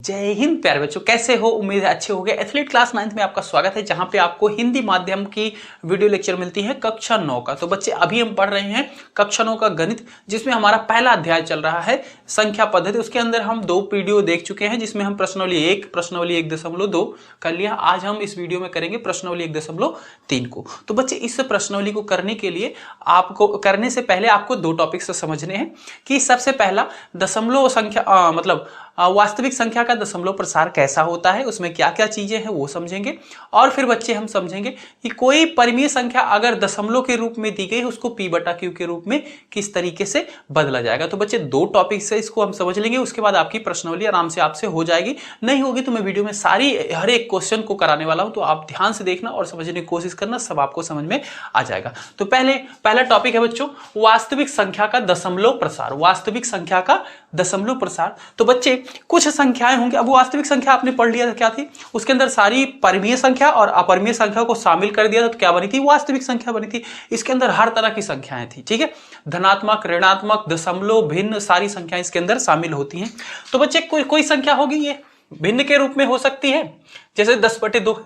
जय हिंद प्यारे बच्चों, कैसे हो? उम्मीद है अच्छे हो गए। एथलीट क्लास 9th में आपका स्वागत है, जहां पे आपको हिंदी माध्यम की वीडियो लेक्चर मिलती है कक्षा 9 का। तो बच्चे अभी हम पढ़ रहे हैं कक्षा 9 का गणित, जिसमें हमारा पहला अध्याय चल रहा है संख्या पद्धति। उसके अंदर हम 2 वीडियो देख चुके हैं, जिसमें हम प्रश्नावली 1 प्रश्नावली 1.2 कर लिया। आज हम इस वीडियो में करेंगे प्रश्नावली 1.3 को। तो बच्चे इस प्रश्नावली को करने के लिए आपको करने से पहले आपको 2 टॉपिक्स समझने हैं कि सबसे पहला दशमलव संख्या मतलब वास्तविक संख्या का दशमलव प्रसार कैसा होता है, उसमें क्या क्या चीजें हैं वो समझेंगे। और फिर बच्चे हम समझेंगे कि कोई परिमेय संख्या अगर दशमलव के रूप में दी गई है, उसको P/Q के रूप में किस तरीके से बदला जाएगा। तो बच्चे 2 टॉपिक से इसको हम समझ लेंगे, उसके बाद आपकी प्रश्नावली आराम से आपसे हो जाएगी। नहीं होगी तो मैं वीडियो में हर एक क्वेश्चन को कराने वाला हूं, तो आप ध्यान से देखना और समझने की कोशिश करना, सब आपको समझ में आ जाएगा। तो पहला टॉपिक है बच्चों वास्तविक संख्या का दशमलव प्रसार। वास्तविक संख्या का दशमलव प्रसार। तो बच्चे कुछ संख्याएं होंगी। अब वास्तविक संख्या आपने पढ़ लिया था क्या थी, उसके अंदर सारी परिमेय संख्या और अपरिमेय संख्या को शामिल कर दिया था, तो क्या बनी थी? वास्तविक संख्या बनी थी। इसके अंदर हर तरह की संख्याएं थी, ठीक है, धनात्मक, ऋणात्मक, दशमलव, भिन्न, सारी संख्याएं इसके अंदर शामिल होती हैं। तो बच्चे कोई संख्या होगी ये भिन्न के रूप में हो सकती है, जैसे 10/2।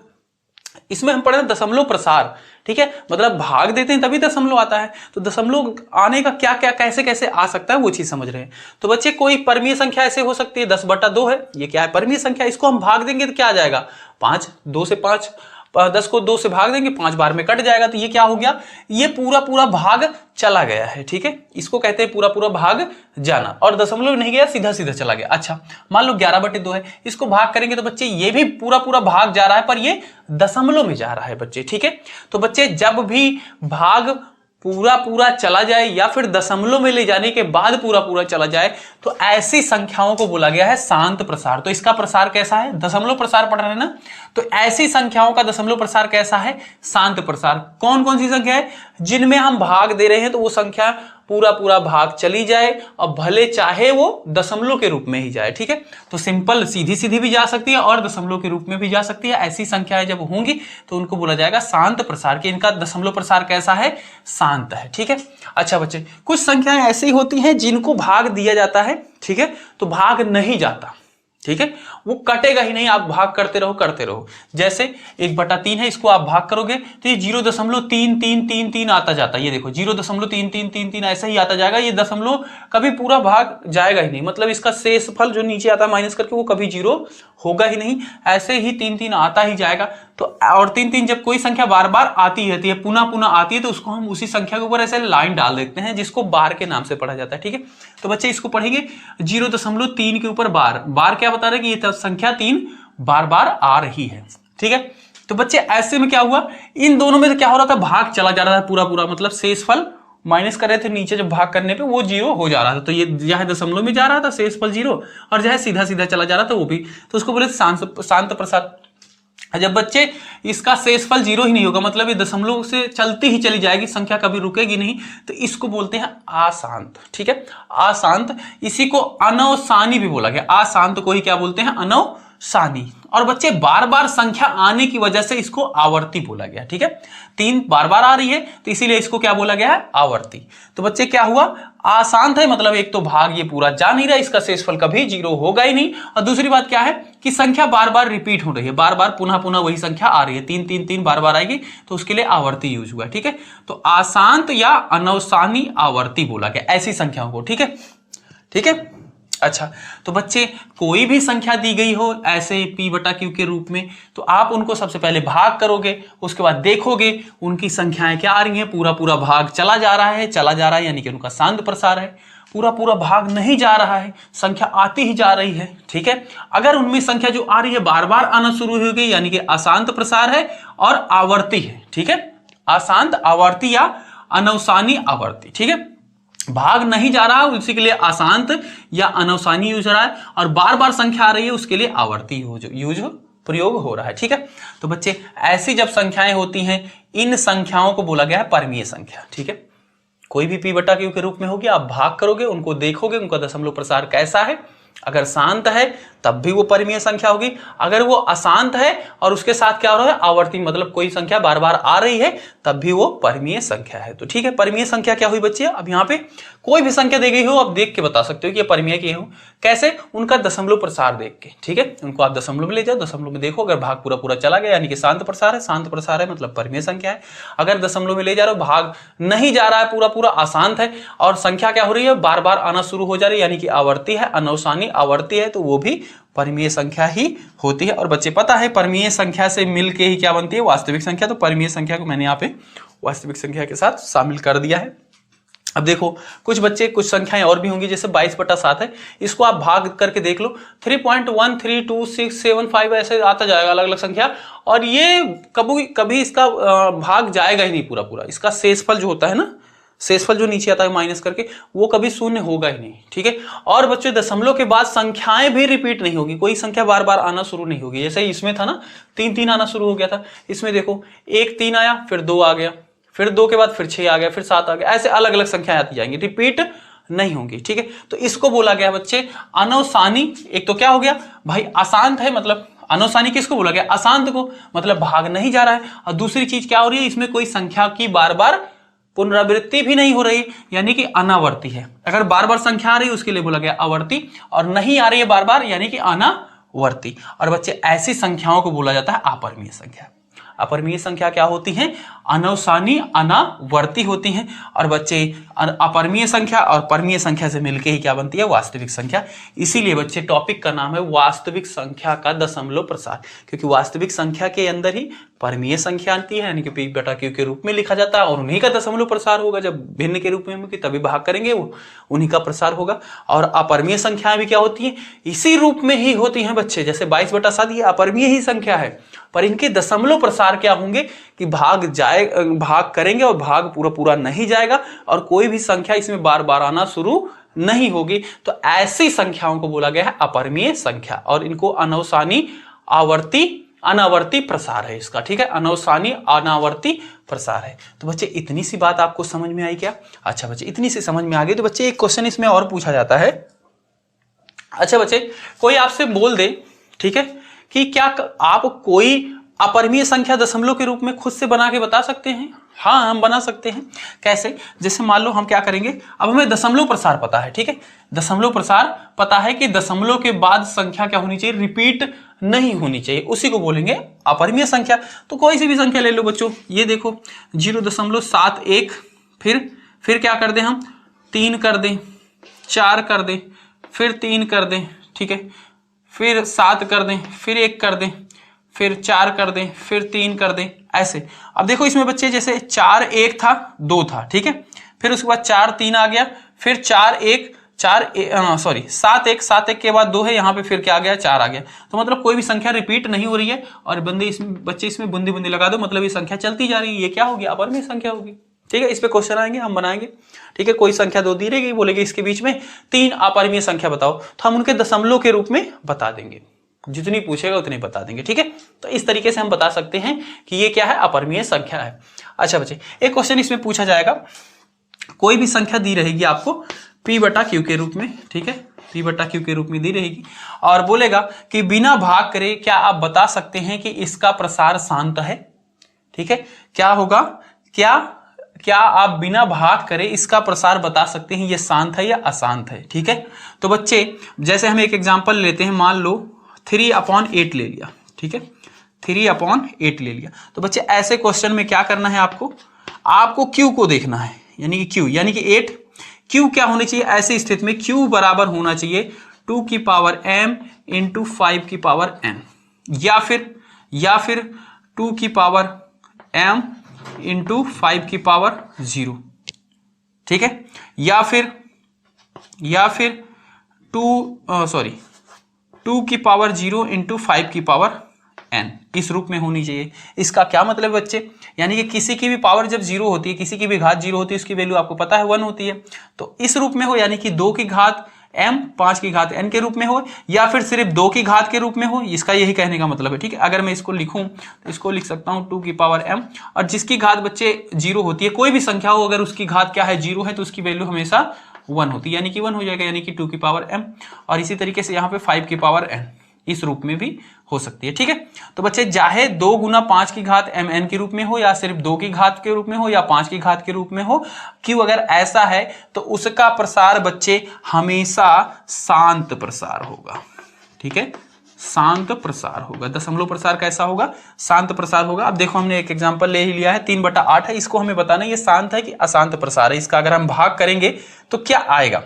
इसमें हम पढ़े दशमलव प्रसार, ठीक है, मतलब भाग देते हैं तभी दशमलव आता है। तो दशमलव आने का क्या क्या कैसे कैसे आ सकता है वो चीज समझ रहे हैं। तो बच्चे कोई परिमेय संख्या ऐसे हो सकती है, 10/2 है, ये क्या है? परिमेय संख्या। इसको हम भाग देंगे तो क्या आ जाएगा? 5, 2 से 5, 10 को 2 से भाग देंगे, 5 बार में कट जाएगा। तो ये क्या हो गया? ये पूरा भाग चला गया है, ठीक है, इसको कहते हैं पूरा भाग जाना। और दशमलव नहीं गया, सीधा चला गया। अच्छा, मान लो 11/2 है, इसको भाग करेंगे तो बच्चे ये भी पूरा भाग जा रहा है, पर ये दशमलव में जा रहा है बच्चे, ठीक है। तो बच्चे जब भी भाग पूरा चला जाए या फिर दशमलव में ले जाने के बाद पूरा चला जाए, तो ऐसी संख्याओं को बोला गया है शांत प्रसार। तो इसका प्रसार कैसा है? दशमलव प्रसार पढ़ रहे हैं ना, तो ऐसी संख्याओं का दशमलव प्रसार कैसा है? शांत प्रसार। कौन कौन सी संख्या है? जिनमें हम भाग दे रहे हैं तो वो संख्या पूरा भाग चली जाए, और भले चाहे वो दशमलव के रूप में ही जाए, ठीक है। तो सिंपल सीधी भी जा सकती है और दशमलव के रूप में भी जा सकती है। ऐसी संख्याएं जब होंगी तो उनको बोला जाएगा शांत प्रसार, कि इनका दशमलव प्रसार कैसा है? शांत है, ठीक है। अच्छा बच्चे, कुछ संख्याएं ऐसी होती हैं जिनको भाग दिया जाता है, ठीक है, तो भाग नहीं जाता, ठीक है, वो कटेगा ही नहीं, आप भाग करते रहो। जैसे 1/3 है, इसको आप भाग करोगे तो ये 0.3333 आता जाता है। ये देखो 0.3333 ऐसा ही आता जाएगा। ये दशमलव कभी पूरा भाग जाएगा ही नहीं, मतलब इसका शेषफल जो नीचे आता है माइनस करके, वो कभी 0 होगा ही नहीं। ऐसे ही 3 आता ही जाएगा। तो और 3 जब कोई संख्या बार आती रहती है, पुनः आती है, तो उसको हम उसी संख्या के ऊपर ऐसे लाइन डाल देते हैं, जिसको बार के नाम से पढ़ा जाता है, ठीक है। तो बच्चे इसको पढ़ेंगे 0.3 के ऊपर बार क्या बता रहे हैं? कि ये संख्या 3 बार आ रही है, ठीक है। तो बच्चे ऐसे में क्या हुआ? इन दोनों में तो क्या हो रहा था? भाग चला जा रहा था पूरा, मतलब शेषफल माइनस कर रहे थे नीचे, जब भाग करने पे वो 0 हो जा रहा था। तो ये जहां दशमलव में जा रहा था शेषफल 0, और जहां सीधा चला जा रहा था वो भी, तो उसको बोले शांत प्रसार। जब बच्चे इसका शेषफल 0 ही नहीं होगा, मतलब ये दशमलव से चलती ही चली जाएगी, संख्या कभी रुकेगी नहीं, तो इसको बोलते हैं अशांत, ठीक है, अशांत। इसी को अनवसानी भी बोला गया। अशांत को ही क्या बोलते हैं? अनवसानी। और बच्चे बार संख्या आने की वजह से इसको आवर्ती बोला गया, ठीक है। 3 बार आ रही है, तो इसीलिए इसको क्या बोला गया है? आवर्ती। तो बच्चे क्या हुआ? अशांत है, मतलब एक तो भाग ये पूरा जा नहीं रहा, इसका शेषफल कभी 0 होगा ही नहीं, और दूसरी बात क्या है कि संख्या बार रिपीट हो रही है, बार पुनः वही संख्या आ रही है, 3 बार आएगी, तो उसके लिए आवर्ती यूज हुआ, ठीक है। तो अशांत या अनवसानी आवर्ती बोला गया ऐसी संख्याओं को, ठीक है। अच्छा, तो बच्चे कोई भी संख्या दी गई हो ऐसे P/Q के रूप में, तो आप उनको सबसे पहले भाग करोगे, उसके बाद देखोगे उनकी संख्याएं क्या आ रही हैं। पूरा भाग चला जा रहा है, यानी कि उनका शांत प्रसार है। पूरा भाग नहीं जा रहा है, संख्या आती ही जा रही है, ठीक है। अगर उनमें संख्या जो आ रही है बार आना शुरू हो गई, यानी कि अशांत प्रसार है और आवर्ती है, ठीक है। अशांत आवर्ती या अनवसानी आवर्ती, ठीक है। भाग नहीं जा रहा, उसी के लिए अशांत या अनवसानी यूज हो रहा है, और बार संख्या आ रही है, उसके लिए आवर्ती यूज प्रयोग हो रहा है, ठीक है। तो बच्चे ऐसी जब संख्याएं होती हैं, इन संख्याओं को बोला गया है परिमेय संख्या, ठीक है। कोई भी P/Q के रूप में होगी, आप भाग करोगे, उनको देखोगे, उनका दशमलव प्रसार कैसा है। अगर शांत है तब भी वो परिमेय संख्या होगी। अगर वो अशांत है और उसके साथ क्या हो रहा है, आवर्ती, मतलब कोई संख्या बार बार आ रही है, तब भी वो परिमेय संख्या है। तो ठीक है, परिमेय संख्या क्या हुई बच्चे, अब यहाँ पे कोई भी संख्या दी गई हो आप देख के बता सकते हो कि ये परिमेय की हो। कैसे, उनका दशमलव प्रसार देख के। ठीक है, उनको आप दशमलव में ले जाओ, दशमलव में देखो, अगर भाग पूरा पूरा चला गया यानी कि शांत प्रसार है, शांत प्रसार है मतलब परिमेय संख्या है। अगर दशमलव में ले जा रहे हो, भाग नहीं जा रहा है, पूरा पूरा अशांत है और संख्या क्या हो रही है, बार बार आना शुरू हो जा रही है, यानी कि आवर्ती है, अनवसानी आवर्ती है, तो वो भी परिमेय संख्या ही होती है। और बच्चे पता है परिमेय संख्या से मिलके ही क्या बनती है, वास्तविक संख्या। तो परिमेय संख्या को मैंने यहाँ पे वास्तविक संख्या के साथ शामिल कर दिया है। अब देखो कुछ बच्चे, कुछ संख्याएं और भी होंगी, जैसे 22/7 है, इसको आप भाग करके देख लो, 3.13267 ऐसे आता जाएगा अलग अलग संख्या, और ये कभी कभी इसका भाग जाएगा ही नहीं पूरा पूरा। इसका शेषफल जो होता है ना, शेषफल जो नीचे आता है माइनस करके, वो कभी शून्य होगा ही नहीं। ठीक है, और बच्चों दशमलव के बाद संख्याएं भी रिपीट नहीं होगी, कोई संख्या बार बार आना शुरू नहीं होगी। जैसे इसमें था ना 3 आना शुरू हो गया था, इसमें देखो 1 3 आया, फिर 2 आ गया, फिर 2 के बाद फिर 6 आ गया, फिर 7 आ गया, ऐसे अलग अलग संख्याएं आती जाएंगी, रिपीट नहीं होंगी। ठीक है, तो इसको बोला गया बच्चे अनवसानी। एक तो क्या हो गया भाई, अशांत है, मतलब अनवसानी किसको बोला गया, अशांत को, मतलब भाग नहीं जा रहा है। और दूसरी चीज क्या हो रही है, इसमें कोई संख्या की बार बार पुनरावृत्ति भी नहीं हो रही, यानी कि अनावर्ती है। अगर बार बार संख्या आ रही है उसके लिए बोला गया आवर्ती, और नहीं आ रही है बार बार यानी कि अनावर्ती। और बच्चे ऐसी संख्याओं को बोला जाता है अपरिमेय संख्या। अपरिमेय संख्या क्या होती हैं, अनवसानी अनावर्ती होती हैं। और बच्चे अपरिमेय संख्या और परिमेय संख्या से मिलके ही क्या बनती है, वास्तविक संख्या। इसीलिए बच्चे टॉपिक का नाम है वास्तविक संख्या का दशमलव प्रसार, क्योंकि वास्तविक संख्या के अंदर ही परिमेय संख्या आती है, यानी कि P/Q के रूप में लिखा जाता है, और उन्हीं का दशमलव प्रसार होगा। जब भिन्न के रूप में होगी तभी भाग करेंगे, वो उन्हीं का प्रसार होगा। और अपरिमेय संख्याएं भी क्या होती हैं, इसी रूप में ही होती हैं बच्चे। जैसे 22/7 ये अपरिमेय ही संख्या है, पर इनके दशमलव प्रसार क्या होंगे कि भाग करेंगे और भाग पूरा पूरा नहीं जाएगा, और कोई भी संख्या इसमें बार बार आना शुरू नहीं होगी। तो ऐसी संख्याओं को बोला गया है अपरिमेय संख्या, और इनको अनवसानी अनावर्ती प्रसार है इसका। ठीक है, अनवसानी अनावर्ती प्रसार है। तो बच्चे इतनी सी बात आपको समझ में आई क्या? अच्छा बच्चे इतनी सी समझ में आ गई। तो बच्चे एक क्वेश्चन इसमें और पूछा जाता है। अच्छा बच्चे, कोई आपसे बोल दे, ठीक है, कि क्या आप कोई अपरिमेय संख्या दशमलव के रूप में खुद से बना के बता सकते हैं? हाँ, हम बना सकते हैं। कैसे? जैसे मान लो हम क्या करेंगे, अब हमें दशमलव प्रसार पता है। ठीक है, दशमलव प्रसार पता है कि दशमलव के बाद संख्या क्या होनी चाहिए, रिपीट नहीं होनी चाहिए, उसी को बोलेंगे अपरिमेय संख्या। तो कोई सी भी संख्या ले लो बच्चों, ये देखो 0.71, फिर क्या कर दें हम, 3 कर दें, 4 कर दें, फिर 3 कर दें, ठीक है, फिर 7 कर दें, फिर 1 कर दें, फिर 4 कर दें, फिर 3 कर दें, ऐसे। अब देखो इसमें बच्चे जैसे 4 1 था, 2 था, ठीक है, फिर उसके बाद 4 3 आ गया, फिर 7 1 के बाद 2 है, यहाँ पे फिर क्या आ गया, 4 आ गया। तो मतलब कोई भी संख्या रिपीट नहीं हो रही है, और बच्चे इसमें बूंदी बूंदी लगा दो, मतलब ये संख्या चलती जा रही है, ये क्या होगी, अपरिमेय संख्या होगी। ठीक है, इस पे क्वेश्चन आएंगे, हम बनाएंगे। ठीक है, कोई संख्या 2 दी रहेगी, बोलेगी इसके बीच में 3 अपरिमेय संख्या बताओ, तो हम उनके दशमलव के रूप में बता देंगे, जितनी पूछेगा उतनी बता देंगे। ठीक है, तो इस तरीके से हम बता सकते हैं कि ये क्या है, अपरिमेय संख्या है। अच्छा बच्चे, एक क्वेश्चन इसमें पूछा जाएगा, कोई भी संख्या दी रहेगी आपको P/Q के रूप में, ठीक है, P/Q के रूप में दी रहेगी, और बोलेगा कि बिना भाग करे क्या आप बता सकते हैं कि इसका प्रसार शांत है? ठीक है, क्या होगा, क्या आप बिना भाग करे इसका प्रसार बता सकते हैं ये शांत है या अशांत है? ठीक है, तो बच्चे जैसे हम एक एग्जांपल लेते हैं, मान लो 3/8 ले लिया, ठीक है, 3/8 ले लिया। तो बच्चे ऐसे क्वेश्चन में क्या करना है, आपको Q को देखना है, यानी कि Q यानी कि 8, Q क्या होनी चाहिए ऐसी स्थिति में, Q बराबर होना चाहिए 2 की पावर m इंटू 5 की पावर n, या फिर 2 की पावर m इंटू 5 की पावर 0, ठीक है, या फिर 2 की पावर 0 इंटू 5 की पावर n, इस रूप में होनी चाहिए। इसका क्या मतलब बच्चे, यानी कि किसी की भी पावर जब 0 होती है, किसी की भी घात 0 होती है, उसकी वैल्यू आपको पता है 1 होती है, तो इस रूप में हो, यानी कि 2 की घात m 5 की घात n के रूप में हो, या फिर सिर्फ 2 की घात के रूप में हो, इसका यही कहने का मतलब है। ठीक है, अगर मैं इसको लिखूं तो इसको लिख सकता हूं 2 की पावर m, और जिसकी घात बच्चे 0 होती है, कोई भी संख्या हो अगर उसकी घात क्या है, 0 है, तो उसकी वैल्यू हमेशा 1 होती है, यानी कि 1 हो जाएगा, यानी कि 2 की पावर m। और इसी तरीके से यहाँ पे 5 की पावर n, इस रूप में भी हो सकती है। ठीक है, तो बच्चे चाहे 2 गुना 5 की घात mn के रूप में हो, या सिर्फ 2 की घात के रूप में हो, या 5 की घात के रूप में हो, क्यों अगर ऐसा है तो उसका प्रसार बच्चे हमेशा शांत प्रसार होगा। ठीक है, शांत प्रसार होगा। दशमलव प्रसार कैसा होगा? शांत प्रसार होगा। अब देखो हमने एक एग्जांपल ले ही लिया है, 3/8 है, इसको हमें बताना है ये शांत है कि अशांत प्रसार है। इसका अगर हम भाग करेंगे तो क्या आएगा?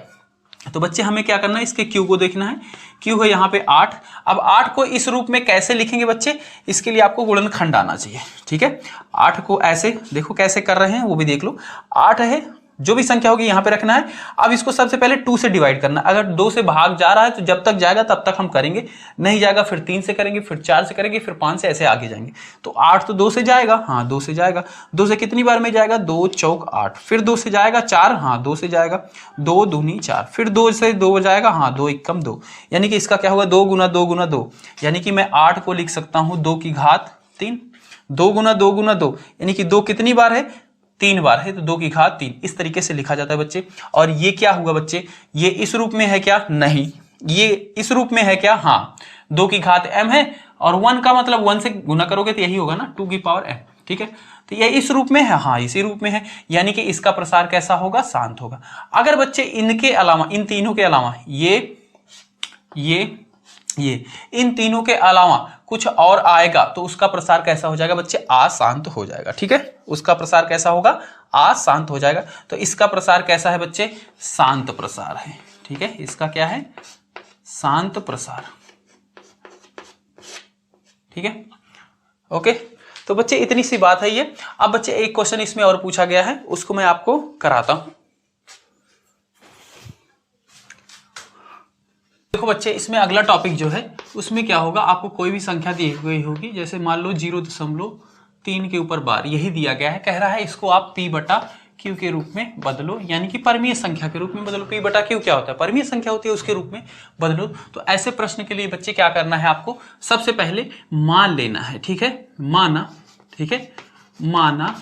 तो बच्चे हमें क्या करना है, इसके क्यू को देखना है। क्यू है यहाँ पे 8। अब 8 को इस रूप में कैसे लिखेंगे बच्चे? इसके लिए आपको गुणनखंड आना चाहिए। ठीक है, 8 को ऐसे देखो कैसे कर रहे हैं वो भी देख लो। 8 है, जो भी संख्या होगी यहां पे रखना है। अब इसको सबसे पहले 2 से डिवाइड करना। अगर 2 से भाग जा रहा है तो जब तक जाएगा तब तक हम करेंगे, नहीं जाएगा फिर 3 से करेंगे, फिर 4 से करेंगे, फिर 5 से, ऐसे आगे जाएंगे। तो 8 तो 2 से जाएगा, हाँ 2 से जाएगा। 2 से कितनी बार में जाएगा? 2 चौक 8। फिर 2 से जाएगा 4, हाँ 2 से जाएगा। 2 दूनी 4। फिर 2 से 2 जाएगा, हाँ 2 एकम 2। यानी कि इसका क्या होगा? 2 गुना 2 गुना 2। यानी कि मैं 8 को लिख सकता हूं 2 की घात 3। 2 गुना 2 गुना 2 यानी कि 2 कितनी बार है? 3 बार है, तो 2 की घात 3। इस तरीके से लिखा जाता है बच्चे। और ये क्या हुआ बच्चे? ये इस रूप में है क्या? नहीं। ये इस रूप में है क्या? हाँ। 2 की घात m है, और 1 का मतलब 1 से गुना करोगे तो यही होगा ना, 2 की पावर m। ठीक है, तो ये इस रूप में है, हाँ इसी रूप में है। यानी कि इसका प्रसार कैसा होगा? शांत होगा। अगर बच्चे इनके अलावा, इन तीनों के अलावा ये इन तीनों के अलावा कुछ और आएगा तो उसका प्रसार कैसा हो जाएगा बच्चे? अशांत हो जाएगा। ठीक है, उसका प्रसार कैसा होगा? अशांत हो जाएगा। तो इसका प्रसार कैसा है बच्चे? शांत प्रसार है। ठीक है, इसका क्या है? शांत प्रसार। ठीक है, ओके। तो बच्चे इतनी सी बात है ये। अब बच्चे एक क्वेश्चन इसमें और पूछा गया है, उसको मैं आपको कराता हूं। देखो बच्चे, इसमें अगला टॉपिक जो है उसमें क्या होगा, आपको कोई भी संख्या दी गई होगी, जैसे मान लो 0.3 के ऊपर बार यही दिया गया है। कह रहा है इसको आप p/q के रूप में बदलो, यानी कि परमीय संख्या के रूप में बदलो। p/q क्या होता है? परमीय संख्या होती है, उसके रूप में बदलो। तो ऐसे प्रश्न के लिए बच्चे क्या करना है आपको? सबसे पहले मान लेना है। ठीक है, माना, ठीक है, माना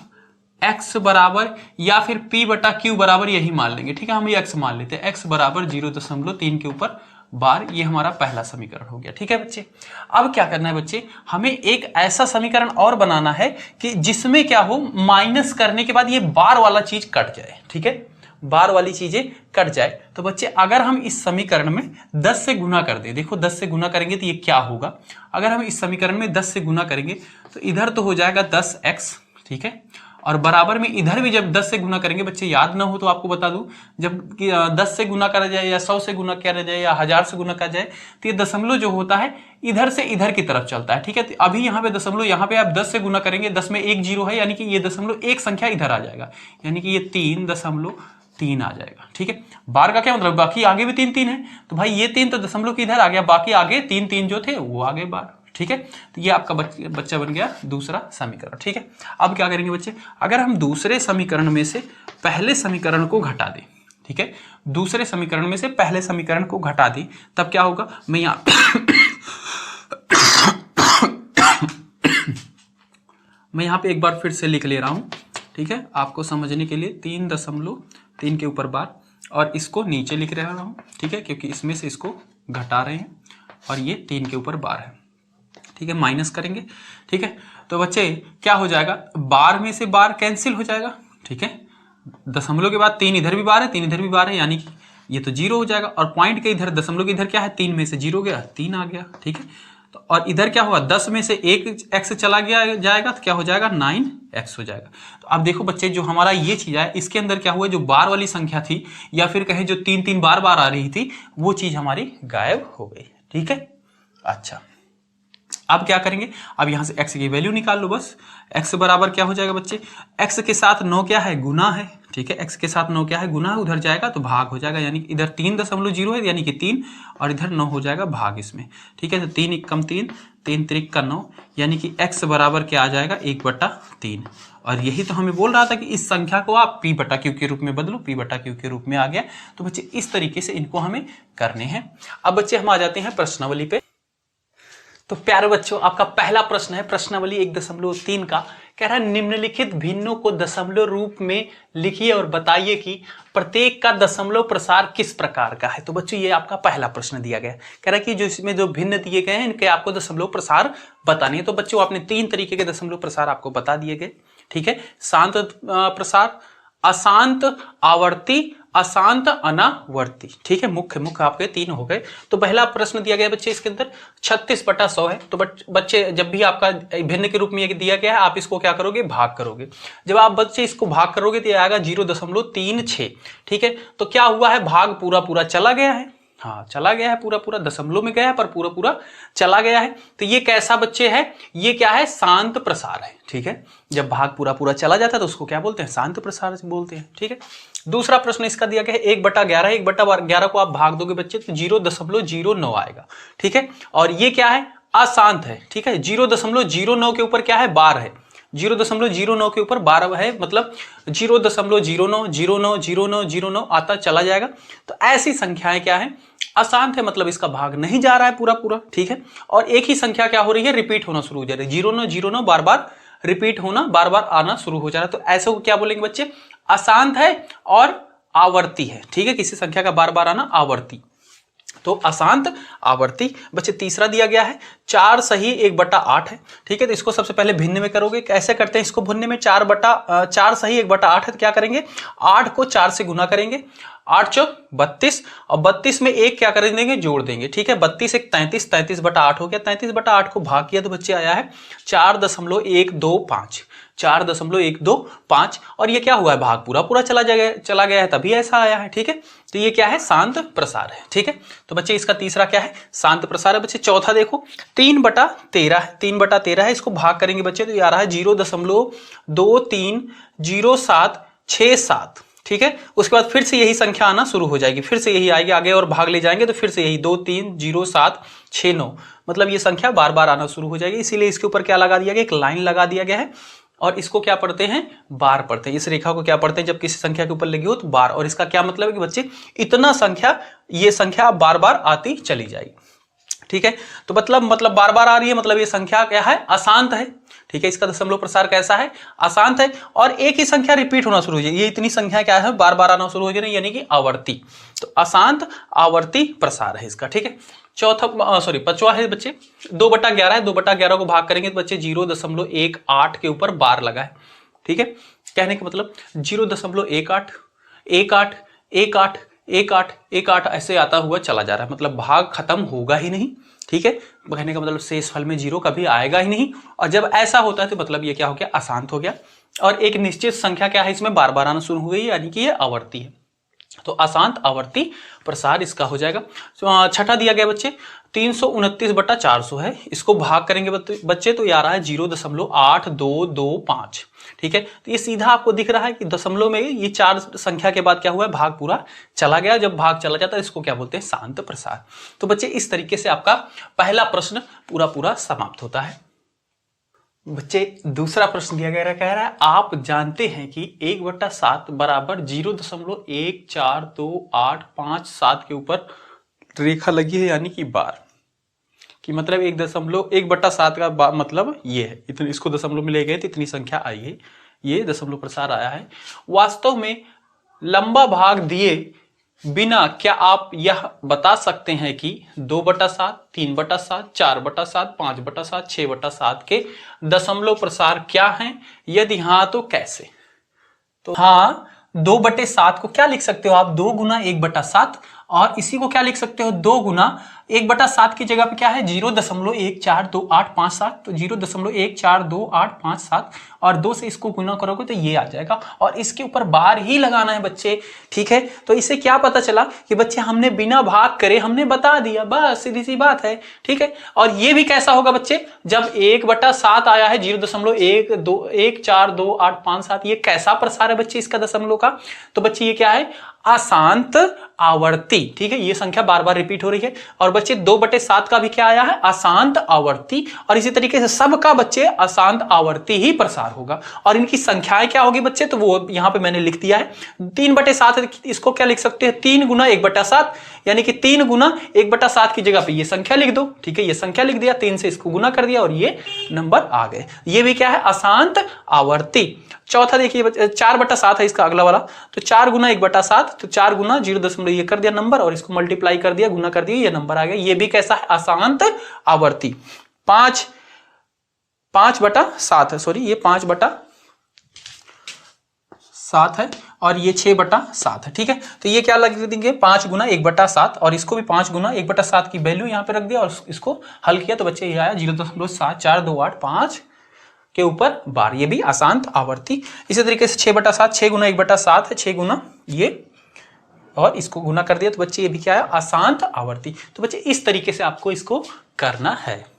x बराबर या फिर p/q बराबर यही मान लेंगे। ठीक है, हम ये x मान लेते हैं। x बराबर 0.3 के ऊपर बार, ये हमारा पहला समीकरण हो गया। ठीक है बच्चे, अब क्या करना है बच्चे? हमें एक ऐसा समीकरण और बनाना है कि जिसमें क्या हो, माइनस करने के बाद ये बार वाला चीज कट जाए। ठीक है, बार वाली चीजें कट जाए। तो बच्चे अगर हम इस समीकरण में 10 से गुना कर दे, देखो 10 से गुना करेंगे तो ये क्या होगा? अगर हम इस समीकरण में 10 से गुना करेंगे तो इधर तो हो जाएगा 10x। ठीक है, और बराबर में इधर भी जब 10 से गुना करेंगे, बच्चे याद ना हो तो आपको बता दूं, जब 10 से गुना करा जाए या 100 से गुना करा जाए या 1000 से गुना करा जाए तो ये दशमलव जो होता है इधर से इधर की तरफ चलता है। ठीक है, तो अभी यहाँ पे दशमलव, यहाँ पे आप 10 से गुना करेंगे, 10 में एक जीरो है, यानी कि ये दशमलव एक संख्या इधर आ जाएगा, यानी कि ये 3.3 आ जाएगा। ठीक है, बार का क्या मतलब? बाकी आगे भी 3 है, तो भाई ये 3 तो दशमलव की इधर आ गया, बाकी आगे 3 जो थे वो आगे बार। ठीक है, तो ये आपका बच्चा बन गया दूसरा समीकरण। ठीक है, अब क्या करेंगे बच्चे? अगर हम दूसरे समीकरण में से पहले समीकरण को घटा दें, ठीक है, दूसरे समीकरण में से पहले समीकरण को घटा दें, तब क्या होगा? मैं यहाँ मैं यहाँ पे एक बार फिर से लिख ले रहा हूँ। ठीक है, आपको समझने के लिए 3.3 के ऊपर बार, और इसको नीचे लिख रहा हूँ। ठीक है, क्योंकि इसमें से इसको घटा रहे हैं और ये 3 के ऊपर बार है। ठीक है, माइनस करेंगे। ठीक है, तो बच्चे क्या हो जाएगा? बार में से बार कैंसिल हो जाएगा। ठीक है, दशमलव के बाद 3 इधर भी बार है, 3 इधर भी बार है, यानी कि ये तो 0 हो जाएगा। और पॉइंट के इधर, दशमलव के इधर क्या है? 3 में से 0 गया, 3 आ गया। ठीक है, तो और इधर क्या हुआ? 10 में से 1 x चला गया जाएगा तो क्या हो जाएगा? 9x हो जाएगा। तो अब देखो बच्चे, जो हमारा ये चीज है इसके अंदर क्या हुआ? जो बार वाली संख्या थी, या फिर कहें जो 3 बार आ रही थी, वो चीज हमारी गायब हो गई। ठीक है, अच्छा अब क्या करेंगे? अब यहां से x की वैल्यू निकाल लो बस। x बराबर क्या हो जाएगा बच्चे? x के साथ 9 क्या है? गुना है। ठीक है, x के साथ 9 क्या है? गुना है। उधर जाएगा तो भाग हो जाएगा, यानी इधर 3.0 है, यानी कि 3, और इधर 9 हो जाएगा भाग इसमें। ठीक है, तो 3 एकम 3, 3 त्रिक का 9, यानी कि x बराबर क्या आ जाएगा? 1/3। और यही तो हमें बोल रहा था कि इस संख्या को आप p/q के रूप में बदलो, p/q के रूप में आ गया। तो बच्चे इस तरीके से इनको हमें करने हैं। अब बच्चे हम आ जाते हैं प्रश्नावली पे। तो प्यारे बच्चों, आपका पहला प्रश्न है प्रश्नावली 1.3 का। कह रहा है निम्नलिखित भिन्नों को दशमलव रूप में लिखिए और बताइए कि प्रत्येक का दशमलव प्रसार किस प्रकार का है। तो बच्चों ये आपका पहला प्रश्न दिया गया है। कह रहा है कि जो इसमें जो भिन्न दिए गए हैं इनके आपको दशमलव प्रसार बताने हैं। तो बच्चों आपने 3 तरीके के दशमलव प्रसार आपको बता दिए गए। ठीक है, शांत प्रसार, अशांत आवर्ती, अशांत अनावर्ती। ठीक है, मुख्य आपके 3 हो गए। तो पहला प्रश्न दिया गया बच्चे इसके अंदर 36/100 है। तो बच्चे जब भी आपका भिन्न के रूप में ये दिया गया है, आप इसको क्या करोगे, भाग करोगे। जब आप बच्चे इसको भाग करोगे तो ये आएगा 0.36। ठीक है, तो क्या हुआ है, भाग पूरा चला गया है। हाँ, चला गया है, पूरा दशमलव में गया है पर पूरा चला गया है। तो ये कैसा बच्चे है, ये क्या है, शांत प्रसार है। ठीक है, जब भाग पूरा चला जाता है तो उसको क्या बोलते हैं, शांत प्रसार बोलते हैं। ठीक है, दूसरा प्रश्न इसका दिया गया है 1/11। 1/11 को आप भाग दोगे बच्चे तो 0.09 आएगा। ठीक है, और ये क्या है, अशांत है। ठीक है, 0.09 के ऊपर क्या है, बार है। 0.09 के ऊपर 12 है, मतलब 0.09 आता चला जाएगा। तो ऐसी संख्याएं क्या है, अशांत है, मतलब इसका भाग नहीं जा रहा है पूरा। ठीक है, और एक ही संख्या क्या हो रही है, रिपीट होना शुरू हो जा रही है। 0.09 बार रिपीट होना, बार आना शुरू हो जा रहा है। तो ऐसे को क्या बोलेंगे बच्चे, अशांत है और आवर्ती है। ठीक है, किसी संख्या का बार आना आवर्ती, तो अशांत आवर्ती। बच्चे तीसरा दिया गया है 4 सही 1/8 है। ठीक है, तो इसको सबसे पहले भिन्न में करोगे। कैसे करते हैं इसको, भिन्न में 4 सही 1/8 है तो क्या करेंगे, 8 को 4 से गुना करेंगे, 8 चौक 32 और 32 में 1 क्या कर देंगे, जोड़ देंगे। ठीक है, 32 1 33, 33/8 हो गया। 33/8 को भाग किया तो बच्चे आया है 4.125, 4.125। और ये क्या हुआ है, भाग पूरा चला गया है, तभी ऐसा आया है। ठीक है, तो ये क्या है, शांत प्रसार है। ठीक है, तो बच्चे इसका तीसरा क्या है, शांत प्रसार है। बच्चे चौथा देखो 3/13 है। 3/13 है, इसको भाग करेंगे बच्चे तो ये आ रहा है 0.230767। ठीक है, उसके बाद फिर से यही संख्या आना शुरू हो जाएगी, फिर से यही आएगी, आगे और भाग ले जाएंगे तो फिर से यही 230769, मतलब ये संख्या बार आना शुरू हो जाएगी। इसीलिए इसके ऊपर क्या लगा दिया गया, एक लाइन लगा दिया गया है। और इसको क्या पढ़ते हैं, बार पढ़ते हैं। इस रेखा को क्या पढ़ते हैं, जब किसी संख्या के ऊपर लगी हो तो बार। और इसका क्या मतलब है कि बच्चे इतना संख्या, ये संख्या बार आती चली जाएगी। ठीक है, तो मतलब बार आ रही है, मतलब ये संख्या क्या है, अशांत है। ठीक है, इसका दशमलव प्रसार कैसा है, अशांत है। और एक ही संख्या रिपीट होना शुरू हो जाए, ये इतनी संख्या क्या है, बार आना शुरू हो जाए, यानी कि आवर्ती। तो अशांत आवर्ती प्रसार है इसका। ठीक है, पांचवा है बच्चे 2/11 है। 2/11 को भाग करेंगे तो बच्चे 0.18 के ऊपर बार लगा है। ठीक है, कहने का मतलब 0.18 ऐसे आता हुआ चला जा रहा है, मतलब भाग खत्म होगा ही नहीं। ठीक है, कहने का मतलब शेष फल में 0 कभी आएगा ही नहीं। और जब ऐसा होता है तो मतलब ये क्या हो गया, अशांत हो गया। और एक निश्चित संख्या क्या है, इसमें बार आना शुरू हो गई, यानी कि ये आवर्ती है। तो अशांत आवर्ती प्रसार इसका हो जाएगा। तो छठा दिया गया बच्चे 329/400 है। इसको भाग करेंगे बच्चे तो ये आ रहा है 0.8225। ठीक है, तो ये सीधा आपको दिख रहा है कि दशमलव में ये 4 संख्या के बाद क्या हुआ है, भाग पूरा चला गया। जब भाग चला जाता है इसको क्या बोलते हैं, शांत प्रसार। तो बच्चे इस तरीके से आपका पहला प्रश्न पूरा समाप्त होता है। बच्चे दूसरा प्रश्न दिया गया कह रहा है, आप जानते हैं कि 1/7 बराबर 0.1428557 के ऊपर रेखा लगी है, यानी कि बार कि मतलब 1/7 का मतलब ये है, इतने इसको दशमलव में ले गए तो इतनी संख्या आई है, ये दशमलव प्रसार आया है। वास्तव में लंबा भाग दिए बिना क्या आप यह बता सकते हैं कि 2/7, 3/7, 4/7, 5/7, 6/7 के दशमलव प्रसार क्या हैं? यदि हाँ तो कैसे? तो हाँ, 2/7 को क्या लिख सकते हो आप, 2 गुना 1/7, और इसी को क्या लिख सकते हो, 2 गुना 1/7 की जगह पे क्या है 0.1428557, तो 0.1428557 और 2 से इसको गुना करोगे तो ये आ जाएगा। और इसके ऊपर बार ही लगाना है बच्चे। ठीक है, तो इससे क्या पता चला कि बच्चे हमने बिना भाग करे हमने बता दिया, बस सीधी सी बात है। ठीक है, और ये भी कैसा होगा बच्चे, जब 1/7 आया है 0.1428557, ये कैसा प्रसार है बच्चे इसका दशमलव का, तो बच्चे ये क्या है, अशांत आवर्ती। ठीक है, ये संख्या बार बार रिपीट हो रही है। और बच्चे 2/7 का भी क्या आया है, अशांत आवर्ती। और इसी तरीके से सबका बच्चे अशांत आवर्ती ही प्रसार होगा। और इनकी संख्याएं क्या होगी बच्चे, तो वो यहां पे मैंने लिख दिया है 3/7। इसको क्या लिख सकते हैं, 3 गुना 1/7, यानी कि 3 गुना 1/7 की जगह पे ये संख्या लिख दो। ठीक है, ये संख्या लिख दिया, 3 से इसको गुना कर दिया और ये नंबर आ गए। ये भी क्या है, अशांत आवर्ती। चौथा देखिए 4/7 है इसका अगला वाला, तो 4 गुना 1/7, तो 4 गुना 0 ये कर दिया नंबर और इसको मल्टीप्लाई कर दिया, गुना कर दिया, ये नंबर आ गया। ये भी कैसा है, अशांत आवर्ती। 5/7 है, सॉरी ये 5/7 है और ये 6/7 है। ठीक है, तो ये क्या लग देंगे, 5 गुना 1/7 और इसको भी 5 गुना 1/7 की वैल्यू यहां पे रख दिया और इसको हल किया तो बच्चे ये आया 0.7428 के ऊपर बार। ये भी अशांत आवर्ती। इसी तरीके से 6/7, 6 गुना 1/7 है, 6 गुना ये और इसको गुना कर दिया तो बच्चे ये भी क्या है, अशांत आवर्ती। तो बच्चे इस तरीके से आपको इसको करना है।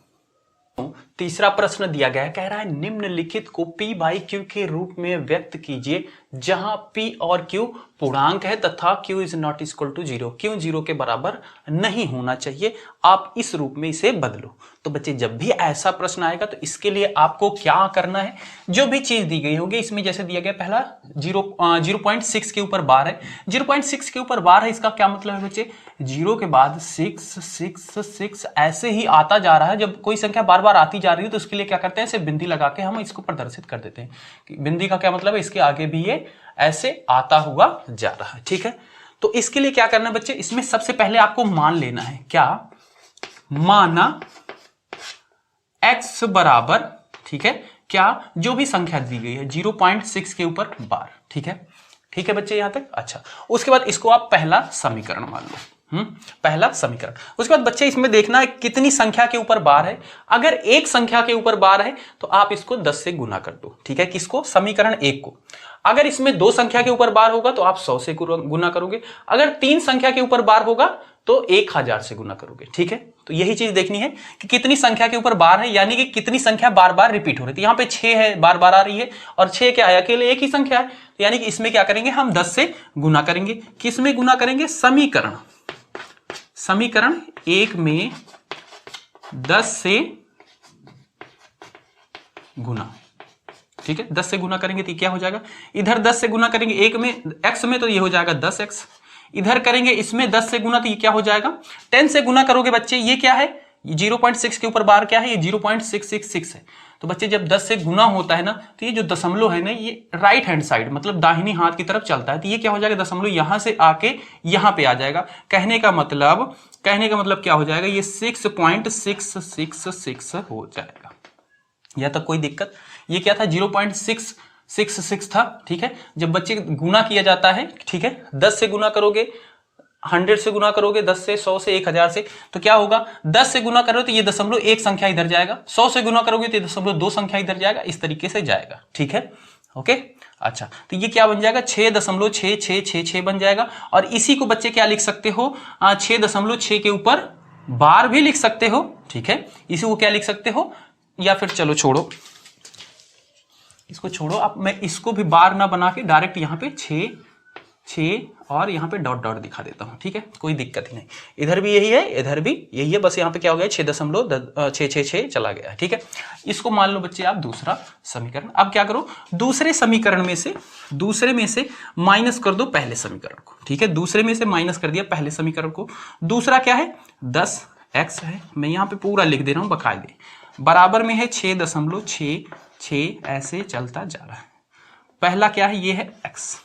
तीसरा प्रश्न दिया गया है, कह रहा है निम्नलिखित को P/Q के रूप में व्यक्त कीजिए जहां P और Q पूर्णांक है तथा Q is not equal to 0। Q 0 के बराबर नहीं होना चाहिए, आप इस रूप में इसे बदलो। तो बच्चे जब भी ऐसा प्रश्न आएगा तो इसके लिए आपको क्या करना है, जो भी चीज दी गई होगी इसमें, जैसे दिया गया पहला 0.6 के ऊपर बार है, 0.6 के ऊपर बार है, इसका क्या मतलब है बच्चे, 0 के बाद 6 6 6 ऐसे ही आता जा रहा है। जब कोई संख्या बार बार आती जा रही है तो उसके लिए क्या करते हैं, सिर्फ बिंदी लगा के हम इसको प्रदर्शित कर देते हैं। बिंदी का क्या मतलब है, इसके आगे भी ये ऐसे आता हुआ जा रहा है। ठीक है, तो इसके लिए क्या करना है बच्चे, इसमें सबसे पहले आपको मान लेना है, क्या माना x बराबर, ठीक है, क्या जो भी संख्या दी गई है 0.6 के ऊपर बार। ठीक है, ठीक है बच्चे यहां तक। अच्छा, उसके बाद इसको आप पहला समीकरण मान लो, पहला समीकरण। उसके बाद बच्चे इसमें देखना है कितनी संख्या के ऊपर बार है। अगर एक संख्या के ऊपर बार है तो आप इसको 10 से गुना कर दो। ठीक है, किसको, समीकरण 1 को। अगर इसमें 2 संख्या के ऊपर बार होगा तो आप 100 से गुना करोगे। अगर 3 संख्या के ऊपर बार होगा तो 1000 से गुना करोगे। ठीक है, तो यही चीज देखनी है कि कितनी संख्या के ऊपर बार है, यानी कि कितनी संख्या बार बार रिपीट हो रही है। यहाँ पे 6 है, बार बार आ रही है, और 6 क्या है, अकेले एक ही संख्या है, तो यानी कि इसमें क्या करेंगे, हम 10 से गुना करेंगे। किसमें गुना करेंगे, समीकरण 1 में 10 से गुना। ठीक है, 10 से गुना करेंगे तो क्या हो जाएगा, इधर 10 से गुना करेंगे, एक में x में तो ये हो जाएगा 10x, इधर करेंगे इसमें 10 से गुना तो ये क्या हो जाएगा 10 से गुना करोगे बच्चे, ये क्या है, 0.6 के ऊपर बार क्या है, ये 0.666 है। तो बच्चे जब 10 से गुना होता है ना, तो ये जो दशमलव है ना, ये राइट हैंड साइड मतलब दाहिनी हाथ की तरफ चलता है, तो ये क्या हो जाएगा, दशमलव यहां से आके यहां पे आ जाएगा। कहने का मतलब क्या हो जाएगा, ये 6.666 हो जाएगा। या तक कोई दिक्कत, ये क्या था, 0.666 था। ठीक है, जब बच्चे गुना किया जाता है, ठीक है, 10 से गुना करोगे, 100 से गुना करोगे, 10 से, 100 से, 1000 से, तो क्या होगा, 10 से गुना करोगे तो ये दशमलव एक संख्या इधर जाएगा, 100 से गुना करोगे तो ये दशमलव 2 संख्या इधर जाएगा, इस तरीके से जाएगा। ठीक है, ओके। अच्छा, तो ये क्या बन जाएगा, 6.6666 बन जाएगा। और इसी को बच्चे क्या लिख सकते हो, 6.6 के ऊपर बार भी लिख सकते हो। ठीक है, इसी को क्या लिख सकते हो, या फिर चलो छोड़ो, इसको छोड़ो, अब मैं इसको भी बार ना बना के डायरेक्ट यहाँ पे 6 और यहाँ पे डॉट डॉट दिखा देता हूँ। ठीक है, कोई दिक्कत ही नहीं, इधर भी यही है, इधर भी यही है, बस यहाँ पे क्या हो गया, 6.666 चला गया। ठीक है, इसको मान लो बच्चे आप दूसरा समीकरण। अब क्या करो, दूसरे में से माइनस कर दो पहले समीकरण को। ठीक है, दूसरे में से माइनस कर दिया पहले समीकरण को। दूसरा क्या है, 10x है, मैं यहाँ पे पूरा लिख दे रहा हूँ बकायदे, बराबर में है 6.66 ऐसे चलता जा रहा है। पहला क्या है, ये है x,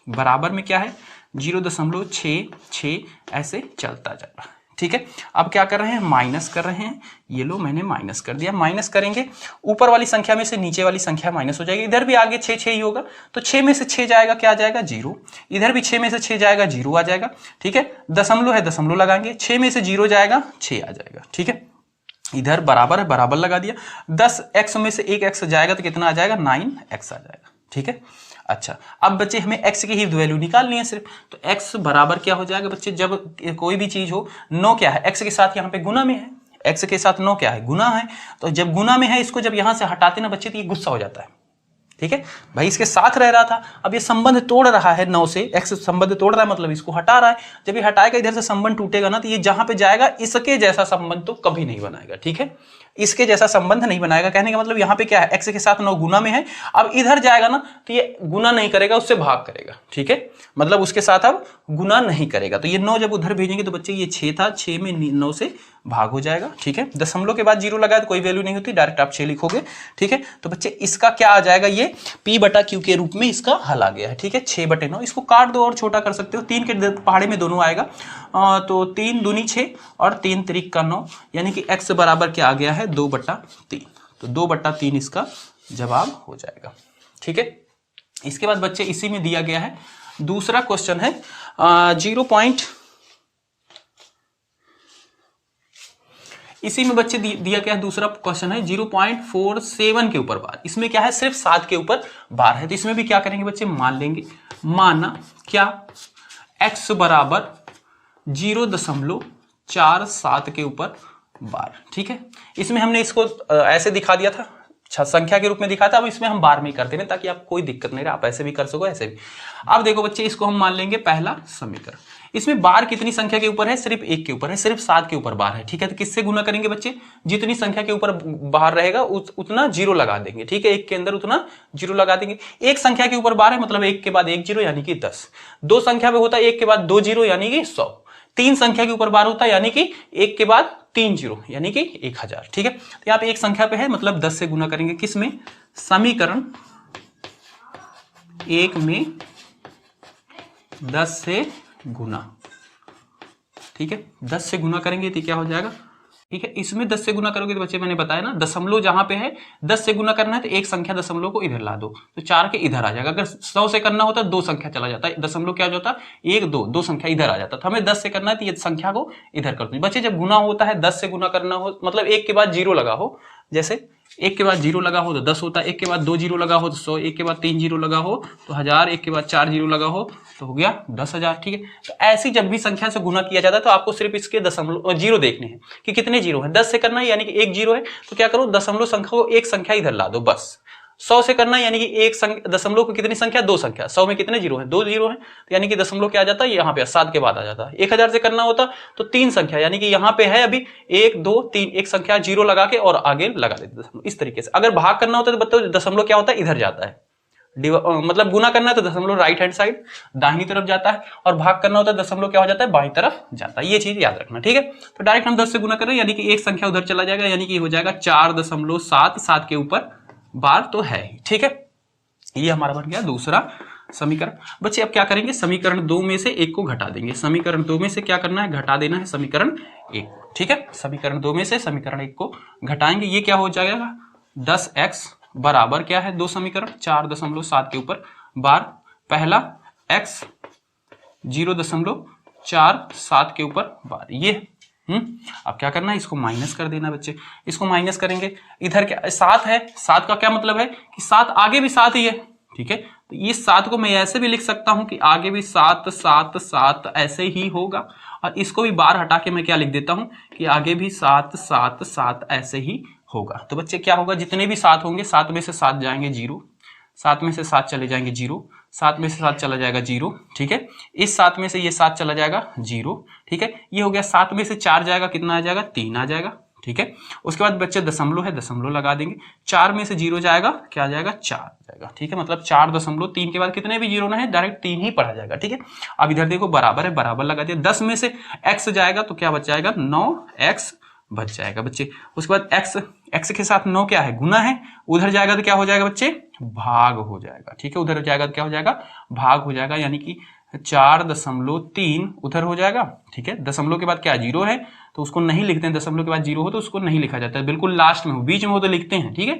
बराबर में क्या है 0.66 ऐसे चलता जा रहा है। ठीक है, अब क्या कर रहे हैं, माइनस कर रहे हैं, ये लो मैंने माइनस कर दिया। माइनस करेंगे, ऊपर वाली संख्या में से नीचे वाली संख्या माइनस हो जाएगी, इधर भी आगे 6 ही होगा, तो 6 में से 6 जाएगा, क्या आ जाएगा 0, इधर भी 6 में से 6 जाएगा, 0 आ जाएगा। ठीक है, दशमलव है, दशमलव लगाएंगे, 6 में से 0 जाएगा, 6 आ जाएगा। ठीक है, इधर बराबर है, बराबर लगा दिया, 10x में से 1x जाएगा तो कितना आ जाएगा, 9x आ जाएगा। ठीक है, अच्छा, अब बच्चे हमें x की ही वैल्यू निकालनी है सिर्फ, तो x बराबर क्या हो जाएगा बच्चे, जब कोई भी चीज हो, 9 क्या है, x के साथ यहाँ पे गुना में है, x के साथ 9 क्या है, गुना है, तो जब गुना में है, इसको जब यहां से हटाते ना बच्चे तो ये गुस्सा हो जाता है, ठीक है भाई, इसके साथ रह रहा था, अब ये संबंध तोड़ रहा है 9 से, x संबंध तोड़ रहा है मतलब इसको हटा रहा है। जब ये हटाएगा इधर से संबंध टूटेगा ना, तो ये जहां पे जाएगा इसके जैसा संबंध तो कभी नहीं बनाएगा। ठीक है, इसके जैसा संबंध नहीं बनाएगा। कहने का मतलब यहाँ पे क्या है, x के साथ 9 गुना में है, अब इधर जाएगा ना तो ये गुना नहीं करेगा, उससे भाग करेगा। ठीक है, मतलब उसके साथ अब गुना नहीं करेगा। तो ये 9 जब उधर भेजेंगे तो बच्चे ये 6 था, 6 में 9 से भाग हो जाएगा। ठीक है, दशमलव के बाद 0 लगाया तो कोई वैल्यू नहीं होती, डायरेक्ट आप 6 लिखोगे। ठीक है, तो बच्चे इसका क्या आ जाएगा, ये P/Q के रूप में इसका हल आ गया है। ठीक है, 6/9, इसको काट दो और छोटा कर सकते हो, 3 के पहाड़े में दोनों आएगा, तो 3 दूनी 6 और 3 त्रिक का 9, यानी कि x बराबर क्या आ गया है 2/3। तो 2/3 इसका जवाब हो जाएगा। ठीक है, इसके बाद बच्चे इसी में दिया गया है दूसरा क्वेश्चन है इसी में बच्चे दिया गया है दूसरा क्वेश्चन है 0.47 के ऊपर बार। इसमें क्या है, सिर्फ 7 के ऊपर बार है। तो इसमें भी क्या करेंगे बच्चे, मान लेंगे, माना क्या x बराबर 0.47 के ऊपर बार। ठीक है, इसमें हमने इसको ऐसे दिखा दिया था, संख्या के रूप में दिखा था, अब इसमें हम बार में करते हैं ताकि आप कोई दिक्कत नहीं रहे, आप ऐसे भी कर सको ऐसे भी। अब देखो बच्चे, इसको हम मान लेंगे पहला समीकरण। इसमें बार कितनी संख्या के ऊपर है, सिर्फ 1 के ऊपर है, सिर्फ 7 के ऊपर बार है। ठीक है, तो किससे गुना करेंगे बच्चे, जितनी संख्या के ऊपर बार रहेगा उतना 0 लगा देंगे। ठीक है, 1 के अंदर उतना 0 लगा देंगे। एक संख्या के ऊपर बार है मतलब 1 के बाद 1 0 यानी कि 10। 2 संख्या में होता है 1 के बाद 2 0 यानी कि 100। 3 संख्या के ऊपर बार होता है यानी कि 1 के बाद 3 0 यानी कि 1000। ठीक है, तो यहाँ पे एक संख्या पे है मतलब 10 से गुना करेंगे, किसमें, समीकरण 1 में 10 से गुना। ठीक है, 10 से गुना करेंगे तो क्या हो जाएगा। ठीक है, इसमें 10 से गुना करोगे तो बच्चे मैंने बताया ना, दशमलव जहां पे है 10 से गुना करना है तो एक संख्या दशमलव को इधर ला दो तो 4 के इधर आ जाएगा। अगर 100 से करना होता है 2 संख्या चला जाता है, दशमलव क्या होता है 1 2, 2 संख्या इधर आ जाता है। तो हमें 10 से करना है तो ये संख्या को इधर कर दो। बच्चे जब गुना होता है 10 से गुना करना हो मतलब 1 के बाद 0 लगा हो, जैसे 1 के बाद 0 लगा हो तो 10 होता है, 1 के बाद 2 0 लगा हो तो 100, 1 के बाद 3 0 लगा हो तो 1000, 1 के बाद 4 0 लगा हो तो हो गया 10,000। ठीक है, तो ऐसी जब भी संख्या से गुना किया जाता है तो आपको सिर्फ इसके दशमलव 0 देखने हैं कि कितने 0 हैं। 10 से करना है यानी कि 1 0 है तो क्या करो, दशमलव संख्या को एक संख्या इधर ला दो बस। 100 से करना है यानी कि एक दशमलव को कितनी संख्या, 2 संख्या, 100 में कितने 0 है, 2 0 है, तो यानी कि दशमलव क्या आ जाता है यहाँ पे 7 के बाद आ जाता है। 1000 से करना होता तो 3 संख्या यानी कि यहाँ पे है अभी 1 2 3, एक संख्या 0 लगा के और आगे लगा देते दशमलव। इस तरीके से अगर भाग करना होता है तो बताओ दशमलव क्या होता है, इधर जाता है। मतलब गुना करना है तो दशमलव राइट हैंड साइड दाहिनी तरफ जाता है, और भाग करना होता है दशमलव क्या हो जाता है, बाईं तरफ जाता है। ये चीज याद रखना। ठीक है, तो डायरेक्ट हम 10 से गुना कर रहे हैं यानी कि एक संख्या उधर चला जाएगा, यानी कि हो जाएगा 4.7, 7 के ऊपर बार तो है ही। ठीक है, ये हमारा बन गया दूसरा समीकरण। बच्चे अब क्या करेंगे, समीकरण 2 में से 1 को घटा देंगे। समीकरण 2 में से क्या करना है, घटा देना है समीकरण 1। ठीक है, समीकरण 2 में से समीकरण 1 को घटाएंगे, ये क्या हो जाएगा 10x बराबर क्या है, 2 समीकरण 4.7 के ऊपर बार, पहला x 0.47 के ऊपर बार, ये अब क्या करना है, इसको माइनस कर देना बच्चे। इसको माइनस करेंगे, इधर क्या 7 है, 7 का क्या मतलब है कि 7 आगे भी 7 ही है। ठीक है, तो ये 7 को मैं ऐसे भी लिख सकता हूं कि आगे भी 7 7 7 ऐसे ही होगा, और इसको भी बार हटा के मैं क्या लिख देता हूं कि आगे भी 7 7 7 ऐसे ही होगा। तो बच्चे क्या होगा, जितने भी 7 होंगे 7 में से 7 जाएंगे 0, 7 में से 7 चले जाएंगे 0, 7 में से 7 चला जाएगा 0। ठीक है, इस 7 में से ये 7 चला जाएगा 0। ठीक है, ये हो गया। 7 में से 4 जाएगा, कितना आ जाएगा 3 आ जाएगा। ठीक है, उसके बाद बच्चे दशमलव है, दशमलव लगा देंगे। 4 में से 0 जाएगा, क्या आ जाएगा 4 जाएगा। ठीक है, मतलब 4.3 के बाद कितने भी 0 ना है डायरेक्ट 3 ही पढ़ा जाएगा। ठीक है, अब इधर देखो बराबर है, बराबर लगा दिया। 10 में से x जाएगा तो क्या बच जाएगा 9x बच जाएगा बच्चे। उसके बाद x के साथ 9 क्या है, गुना है, उधर जाएगा तो क्या हो जाएगा बच्चे, भाग हो जाएगा। ठीक है, उधर जाएगा तो क्या हो जाएगा, भाग हो जाएगा, यानी कि 4.3 उधर हो जाएगा। ठीक है, दशमलव के बाद क्या 0 है तो उसको नहीं लिखते हैं, दशमलव के बाद 0 हो तो उसको नहीं लिखा जाता है, बिल्कुल लास्ट में हो, बीच में हो तो लिखते हैं। ठीक है,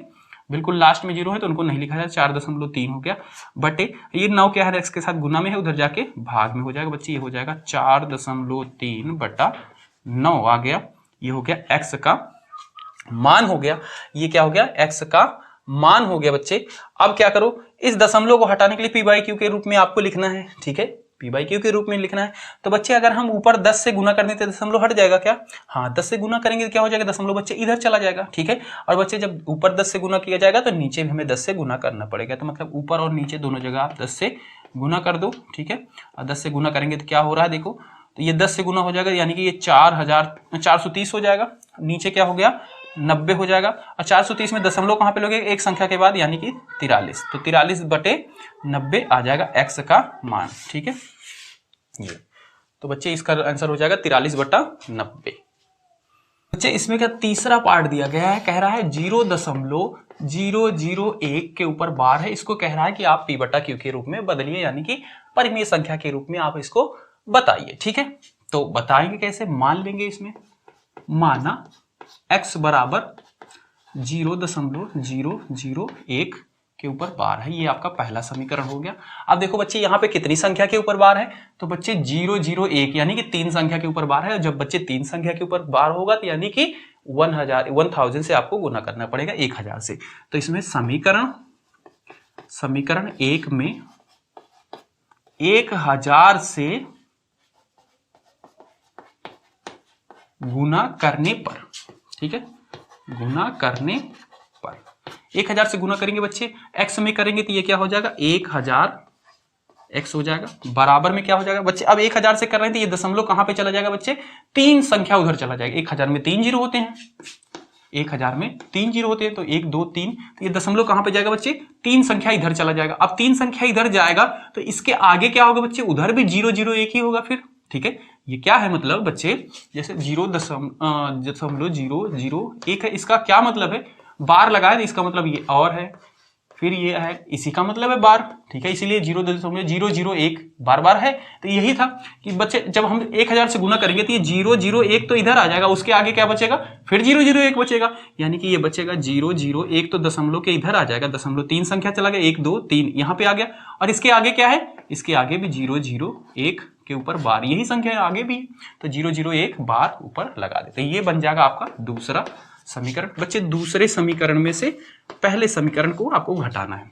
बिल्कुल लास्ट में 0 है तो उनको नहीं लिखा जाता। 4.3 हो गया, बटे ये 9 क्या है, x के साथ गुना में है, उधर जाके भाग में हो जाएगा बच्चे। ये हो जाएगा 4.3/9 आ गया, ये हो गया x का मान हो गया। ये क्या हो गया, x का मान हो गया बच्चे। अब क्या करो, इस दशमलव को हटाने के लिए p/q के रूप में आपको लिखना है। ठीक है, पी बाई क्यू के रूप में लिखना है। तो बच्चे अगर हम ऊपर 10 से गुना कर देते दशमलव हट जाएगा क्या? हाँ, 10 से गुना करेंगे तो क्या हो जाएगा? दशमलव बच्चे इधर चला जाएगा, ठीक है। और बच्चे जब ऊपर 10 से गुना किया जाएगा तो नीचे भी हमें 10 से गुना करना पड़ेगा। तो मतलब ऊपर और नीचे दोनों जगह आप 10 से गुना कर दो, ठीक है। और 10 से गुना करेंगे तो क्या हो रहा है देखो, तो ये 10 से गुना हो जाएगा यानी कि ये 430 हो जाएगा। नीचे क्या हो गया? 90 हो जाएगा। और 430 में दशमलव कहाँ पे लोगे? एक संख्या के बाद, यानी कि 43। तो 43 बटे 90 आ जाएगा एक्स का मान, ठीक है। ये तो बच्चे इसका आंसर हो जाएगा 43 बटा 90। बच्चे इसमें क्या तीसरा पार्ट दिया गया है, कह रहा है 0.001 के ऊपर बार है। इसको कह रहा है कि आप पी बटा क्यू के रूप में बदलिए, यानी कि परिमेय संख्या के रूप में आप इसको बताइए, ठीक है। तो बताएंगे कैसे? मान लेंगे इसमें, माना x बराबर 0.001 के ऊपर बार है। ये आपका पहला समीकरण हो गया। अब देखो बच्चे यहाँ पे कितनी संख्या के ऊपर बार है? तो बच्चे 001 यानी कि 3 संख्या के ऊपर बार है। जब बच्चे 3 संख्या के ऊपर बार होगा तो यानी कि 1000 से आपको गुना करना पड़ेगा 1000 से। तो इसमें समीकरण 1 में 1000 से गुना करने पर, ठीक है, गुना करने पर 1000 से गुना करेंगे बच्चे, x में करेंगे तो ये क्या हो जाएगा? 1000 x हो जाएगा। बराबर में क्या हो जाएगा बच्चे? अब 1000 से कर रहे हैं तो ये दशमलव कहां पे चला जाएगा बच्चे? 3 संख्या उधर चला जाएगा। 1000 में 3 जीरो होते हैं, 1000 में 3 जीरो होते हैं, तो 1 2 3, तो ये दशमलव कहां पे जाएगा बच्चे? 3 संख्या इधर चला जाएगा। अब 3 संख्या इधर जाएगा तो इसके आगे क्या होगा बच्चे? उधर भी 0.01 ही होगा फिर, ठीक है। ये क्या है मतलब बच्चे? जैसे 0.001 है, इसका क्या मतलब है? बार लगाए तो इसका मतलब ये और है, फिर ये है, इसी का मतलब है बार, ठीक है। इसीलिए 0.001 बार बार है। तो यही था कि बच्चे जब हम 1000 से गुना करेंगे तो ये 0.01 तो इधर आ जाएगा, उसके आगे क्या बचेगा? फिर 0.01 बचेगा, यानी कि ये बचेगा 0.01 तो दशमलव के इधर आ जाएगा। दशमलव 3 संख्या चला गया, 1 2 3 यहाँ पे आ गया। और इसके आगे क्या है? इसके आगे भी 0.01 के ऊपर बार, यही संख्या आगे भी, तो 0.01 बार ऊपर लगा देते। ये बन जाएगा आपका दूसरा समीकरण। बच्चे दूसरे समीकरण में से पहले समीकरण को आपको घटाना है।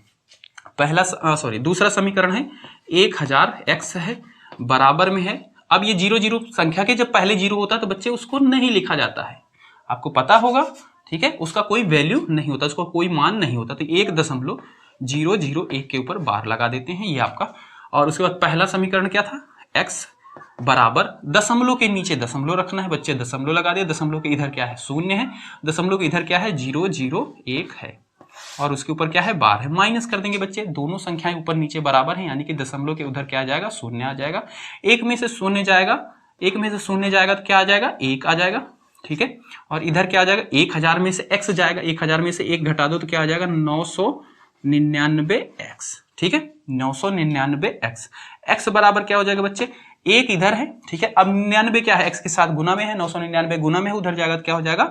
दूसरा समीकरण है 1000x है, बराबर में है। अब ये 0 संख्या के जब पहले 0 होता है तो बच्चे उसको नहीं लिखा जाता है, आपको पता होगा, ठीक है। उसका कोई वैल्यू नहीं होता, उसका कोई मान नहीं होता। तो 1.001 के ऊपर बार लगा देते हैं, ये आपका। और उसके बाद पहला समीकरण क्या था? x बराबर, दशमलव के नीचे दशमलव रखना है बच्चे, दशमलव लगा दिया। दशमलव के इधर क्या है? 0 है। दशमलव के इधर क्या है? 0.001 है। और उसके ऊपर क्या है? बार है। माइनस कर देंगे बच्चे, दोनों संख्याएं ऊपर नीचे बराबर हैं, यानी कि दशमलव के उधर क्या आ जाएगा? 0 आ जाएगा। 1 में से 0 जाएगा, 1 में से 0 जाएगा तो क्या आ जाएगा? 1 आ जाएगा, ठीक है। और इधर क्या आ जाएगा? 1000 में से x जाएगा, 1000 में से 1 घटा दो तो क्या आ जाएगा? 999x, ठीक है, 999x। x बराबर क्या हो जाएगा बच्चे? 1 इधर है, ठीक है। अब 99 क्या है? x के साथ गुना में है, 999 गुना में है, उधर जाएगा तो क्या हो जाएगा?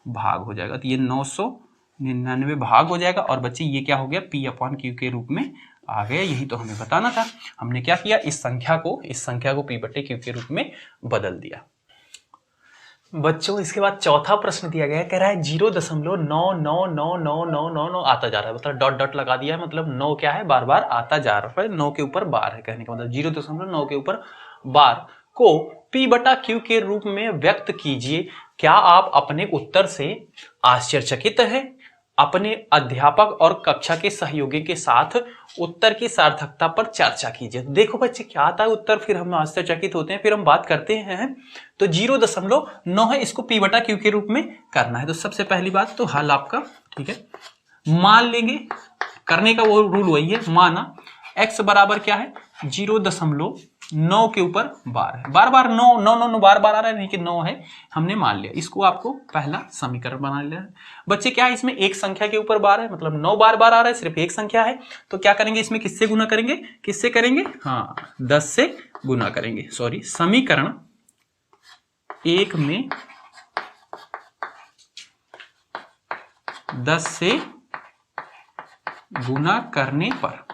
भाग हो जाएगा। तो ये 999 भाग हो जाएगा। और बच्चे ये क्या हो गया? p/q के रूप में आ गया। यही तो हमें बताना था। हमने क्या किया? इस संख्या को p/q के रूप में बदल दिया। बच्चों इसके बाद चौथा प्रश्न दिया गया है, कह रहा है 0.9999999 आता जा रहा है, मतलब डॉट डॉट लगा दिया है, मतलब 9 क्या है? बार बार आता जा रहा है, 9 के ऊपर बार है, कहने का मतलब 0.9 के ऊपर बार को p/q के रूप में व्यक्त कीजिए। क्या आप अपने उत्तर से आश्चर्यचकित हैं? अपने अध्यापक और कक्षा के सहयोगी के साथ उत्तर की सार्थकता पर चर्चा कीजिए। देखो बच्चे क्या आता है उत्तर, फिर हम आश्चर्यचकित होते हैं, फिर हम बात करते हैं। तो 0.9 है, इसको p/q के रूप में करना है। तो सबसे पहली बात तो हल आपका, ठीक है, मान लेंगे, करने का वो रूल वही है। माना x बराबर क्या है? 0.9 के ऊपर बार है, बार बार 9 बार बार आ रहा है, नहीं कि 9 है, हमने मान लिया। इसको आपको पहला समीकरण बना लिया है। बच्चे क्या है? इसमें एक संख्या के ऊपर बार है, मतलब 9 बार बार आ रहा है, सिर्फ एक संख्या है। तो क्या करेंगे? इसमें किससे गुना करेंगे? किससे करेंगे? हाँ, 10 से गुना करेंगे। सॉरी, समीकरण 1 में 10 से गुना करने पर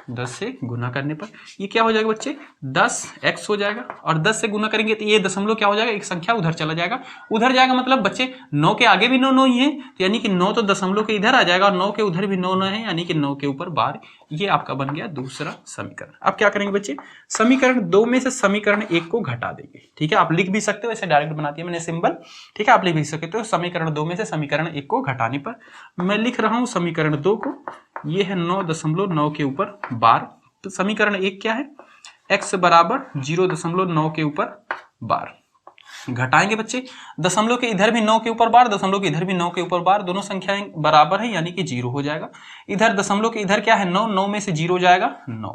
10 से गुना करने पर ये क्या हो जाएगा बच्चे 10x हो जाएगा, और 10 से गुना करेंगे तो ये दशमलव क्या हो जाएगा, एक संख्या उधर चला जाएगा। उधर जाएगा मतलब बच्चे 9 के आगे भी 9 9 ही है, तो यानी कि 9 तो दशमलव के इधर आ जाएगा, और 9 के उधर भी 9 9 है, यानी कि 9 के ऊपर बार। ये आपका बन गया दूसरा समीकरण। अब क्या करेंगे बच्चे, समीकरण 2 में से समीकरण 1 को घटा देंगे। ठीक है, आप लिख भी सकते हो, ऐसे डायरेक्ट बना दिया मैंने सिंबल। ठीक है, आप लिख भी सकते हो। समीकरण 2 में से समीकरण 1 को घटाने पर मैं लिख रहा हूं समीकरण 2 को, ये है 9.9 के ऊपर बार। तो समीकरण 1 क्या है, x बराबर 0.9 के ऊपर बार। घटाएंगे बच्चे, दशमलव के इधर भी 9 के ऊपर बार, दशमलव के इधर भी 9 के ऊपर बार, दोनों संख्याएं बराबर है, यानी कि 0 हो जाएगा। इधर दशमलव के इधर क्या है 9, 9 में से 0 जाएगा 9।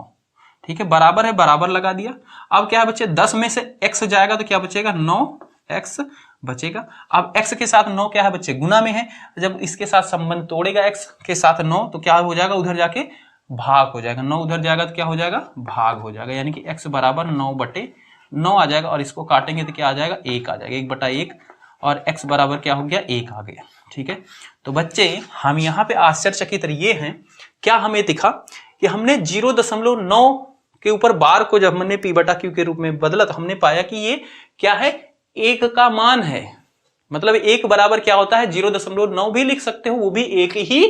ठीक है, बराबर है, बराबर लगा दिया। अब क्या है बच्चे, 10 में से x जाएगा तो क्या बचेगा 9x बचेगा। अब x के साथ 9 क्या है बच्चे, गुना में है, जब इसके साथ संबंध तोड़ेगा x के साथ 9 तो क्या हो जाएगा, उधर जाके भाग हो जाएगा। 9 उधर जाएगा तो क्या हो जाएगा, भाग हो जाएगा, यानी कि x बराबर 9/9 आ जाएगा, और इसको काटेंगे तो क्या आ जाएगा 1 आ जाएगा, 1/1, और x बराबर क्या हो गया 1 आ गया। ठीक है, तो बच्चे हम यहाँ पे आश्चर्यचकित ये हैं, क्या हमें दिखा कि हमने 0.9 के ऊपर बार को जब हमने p/q के रूप में बदला तो हमने पाया कि ये क्या है, 1 का मान है। मतलब 1 बराबर क्या होता है, 0.9 भी लिख सकते हो, वो भी 1 ही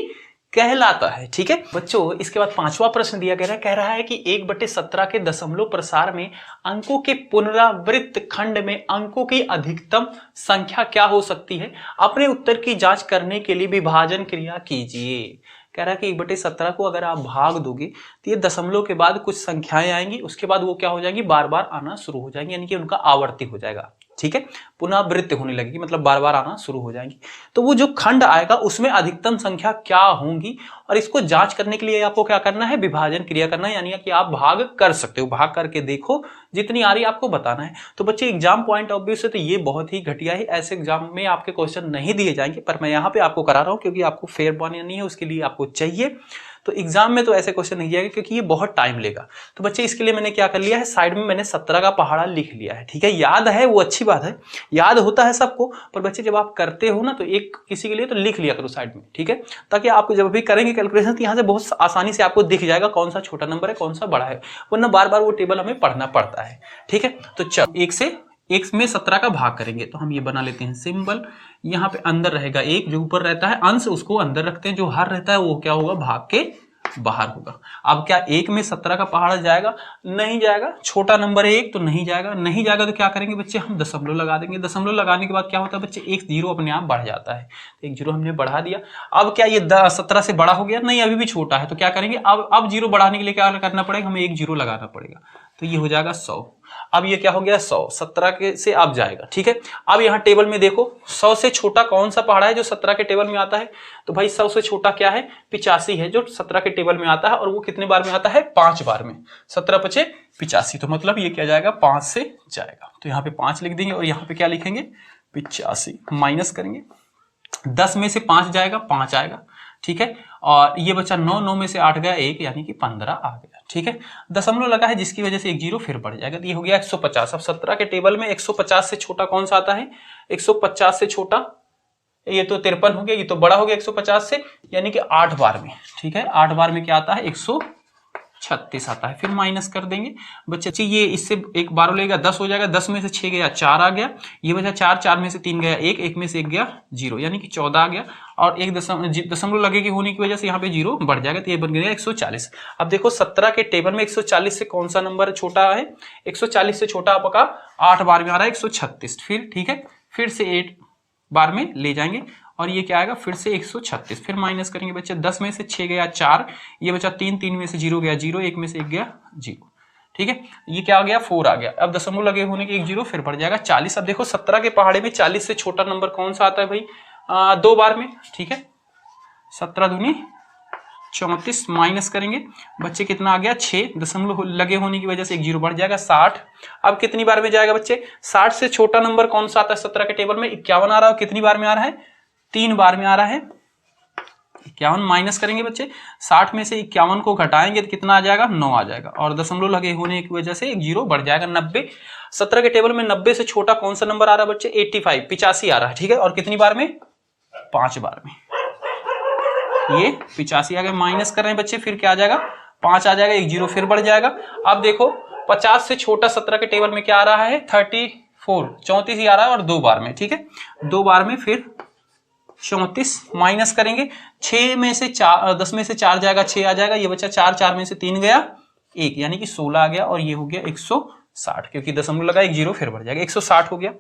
कहलाता है। ठीक है बच्चों, इसके बाद 5वां प्रश्न दिया गया है, कह रहा है कि 1/17 के दशमलव प्रसार में अंकों के पुनरावृत्त खंड में अंकों की अधिकतम संख्या क्या हो सकती है। अपने उत्तर की जांच करने के लिए विभाजन क्रिया कीजिए। कह रहा है कि 1/17 को अगर आप भाग दोगे तो ये दशमलव के बाद कुछ संख्याएं आएंगी, उसके बाद वो क्या हो जाएंगी, बार बार आना शुरू हो जाएंगी, यानी कि उनका आवर्ती हो जाएगा। ठीक है, पुनरावृत्ति होने लगेगी, मतलब बार बार आना शुरू हो जाएंगी। तो वो जो खंड आएगा उसमें अधिकतम संख्या क्या होंगी, और इसको जांच करने के लिए आपको क्या करना है, विभाजन क्रिया करना है, यानी कि आप भाग कर सकते हो, भाग करके देखो, जितनी आ रही आपको बताना है। तो बच्चे एग्जाम पॉइंट ऑफ व्यू से तो ये बहुत ही घटिया है, ऐसे एग्जाम में आपके क्वेश्चन नहीं दिए जाएंगे, पर मैं यहाँ पे आपको करा रहा हूँ क्योंकि आपको फेयर बनानी है, उसके लिए आपको चाहिए। तो एग्जाम में तो ऐसे क्वेश्चन नहीं जाएगा क्योंकि ये बहुत टाइम लेगा। तो बच्चे इसके लिए मैंने क्या कर लिया है, साइड में मैंने 17 का पहाड़ा लिख लिया है। ठीक है, याद है वो अच्छी बात है, याद होता है सबको, पर बच्चे जब आप करते हो ना तो एक किसी के लिए तो लिख लिया करो साइड में। ठीक है, ताकि आप जब भी करेंगे कैलकुलेशन तो यहाँ से बहुत आसानी से आपको दिख जाएगा कौन सा छोटा नंबर है कौन सा बड़ा है, वरना बार बार वो टेबल हमें पढ़ना पड़ता है। ठीक है, तो चलो 1 में 17 का भाग करेंगे, तो हम ये बना लेते हैं सिंबल। यहाँ पे अंदर रहेगा 1, जो ऊपर रहता है अंश उसको अंदर रखते हैं, जो हर रहता है वो क्या होगा, भाग के बाहर होगा। अब क्या 1 में 17 का पहाड़ा जाएगा, नहीं जाएगा, छोटा नंबर है 1 तो नहीं जाएगा। नहीं जाएगा तो क्या करेंगे बच्चे, हम दशमलव लगा देंगे। दशमलव लगाने के बाद क्या होता है बच्चे, 1 0 अपने आप बढ़ जाता है, 1 0 हमने बढ़ा दिया। अब क्या ये 17 से बड़ा हो गया, नहीं अभी भी छोटा है, तो क्या करेंगे, अब 0 बढ़ाने के लिए क्या करना पड़ेगा, हमें 1 0 लगाना पड़ेगा, तो ये हो जाएगा 100। अब ये क्या हो गया 100, 17 के से अब जाएगा। ठीक है, अब यहाँ टेबल में देखो 100 से छोटा कौन सा पहाड़ा है जो 17 के टेबल में आता है, तो भाई 100 से छोटा क्या है, 85 है, जो 17 के टेबल में आता है, और वो कितने बार में आता है, 5 बार में, 17 × 5 = 85, तो मतलब ये क्या जाएगा, 5 से जाएगा, तो यहाँ पे 5 लिख देंगे, और यहाँ पे क्या लिखेंगे 85, माइनस करेंगे, 10 में से 5 जाएगा 5 आएगा। ठीक है, और ये बचा 9, 9 में से 8 गया 1, यानी कि 15 आ गया। ठीक है, दशमलव लगा है जिसकी वजह से 1 0 फिर बढ़ जाएगा, तो ये हो गया 150। अब 17 के टेबल में 150 से छोटा कौन सा आता है, 150 से छोटा ये तो 53 हो गया, ये तो बड़ा हो गया 150 से, यानी कि 8 बार में। ठीक है, 8 बार में क्या आता है, 136 आता है, फिर माइनस कर देंगे बच्चे, ये इससे एक बार लेगा 10 हो जाएगा, 10 में से 6 गया 4 आ गया, ये बचा 4, 4 में से 3 गया 1, 1 में से 1 गया 0, यानी कि 14 आ गया, और एक दशमलव लगेगी होने की वजह से यहाँ पे 0 बढ़ जाएगा, तो ये बन गया 140। अब देखो 17 के टेबल में 140 से कौन सा नंबर छोटा है, 140 से छोटा आपका 8 बार में आ रहा है 136, फिर ठीक है, फिर से 8 बार में ले जाएंगे, और ये क्या आएगा फिर से 136, फिर माइनस करेंगे बच्चे, 10 में से 6 गया 4, ये बचा 3, 3 में से 0 गया 0, 1 में से 1 गया 0। ठीक है, ये क्या आ गया 4 आ गया। अब दशमलव लगे होने के 1 0 फिर बढ़ जाएगा 40। अब देखो 17 के पहाड़े में 40 से छोटा नंबर कौन सा आता है भाई, 2 बार में। ठीक है, 17 दूनी 34, माइनस करेंगे बच्चे, कितना आ गया 6, दशमलव लगे होने की वजह से 1 0 बढ़ जाएगा 60। अब कितनी बार में जाएगा बच्चे, 60 से छोटा नंबर कौन सा आता है 17 के टेबल में, 51 आ रहा है, कितनी बार में आ रहा है, 3 बार में आ रहा है 51, माइनस करेंगे बच्चे, 60 में से 51 को घटाएंगे तो कितना आ जाएगा 9 आ जाएगा, और दशमलव लगे होने की वजह से 1 0 बढ़ जाएगा 90। 17 के टेबल में 90 से छोटा कौन सा नंबर आ रहा है बच्चे, 85, 85 आ रहा है। ठीक है, और कितनी बार में, 5 बार में, ये 85 आ गया, माइनस कर रहे हैं बच्चे, फिर क्या आ जाएगा 5 आ जाएगा, एक जीरो फिर बढ़ जाएगा। अब देखो 50 से छोटा 17 के टेबल में क्या आ रहा है 34, 34 ही आ रहा है और 2 बार में, ठीक है 2 बार में फिर 34 माइनस करेंगे 6 में से 4, 10 में से 4 जाएगा 6 आ जाएगा, ये बचा 4, 4 में से 3 गया 1 यानी कि 16 आ गया और ये हो गया 160 क्योंकि दशमलव लगा, एक जीरो फिर बढ़ जाएगा 160 हो गया।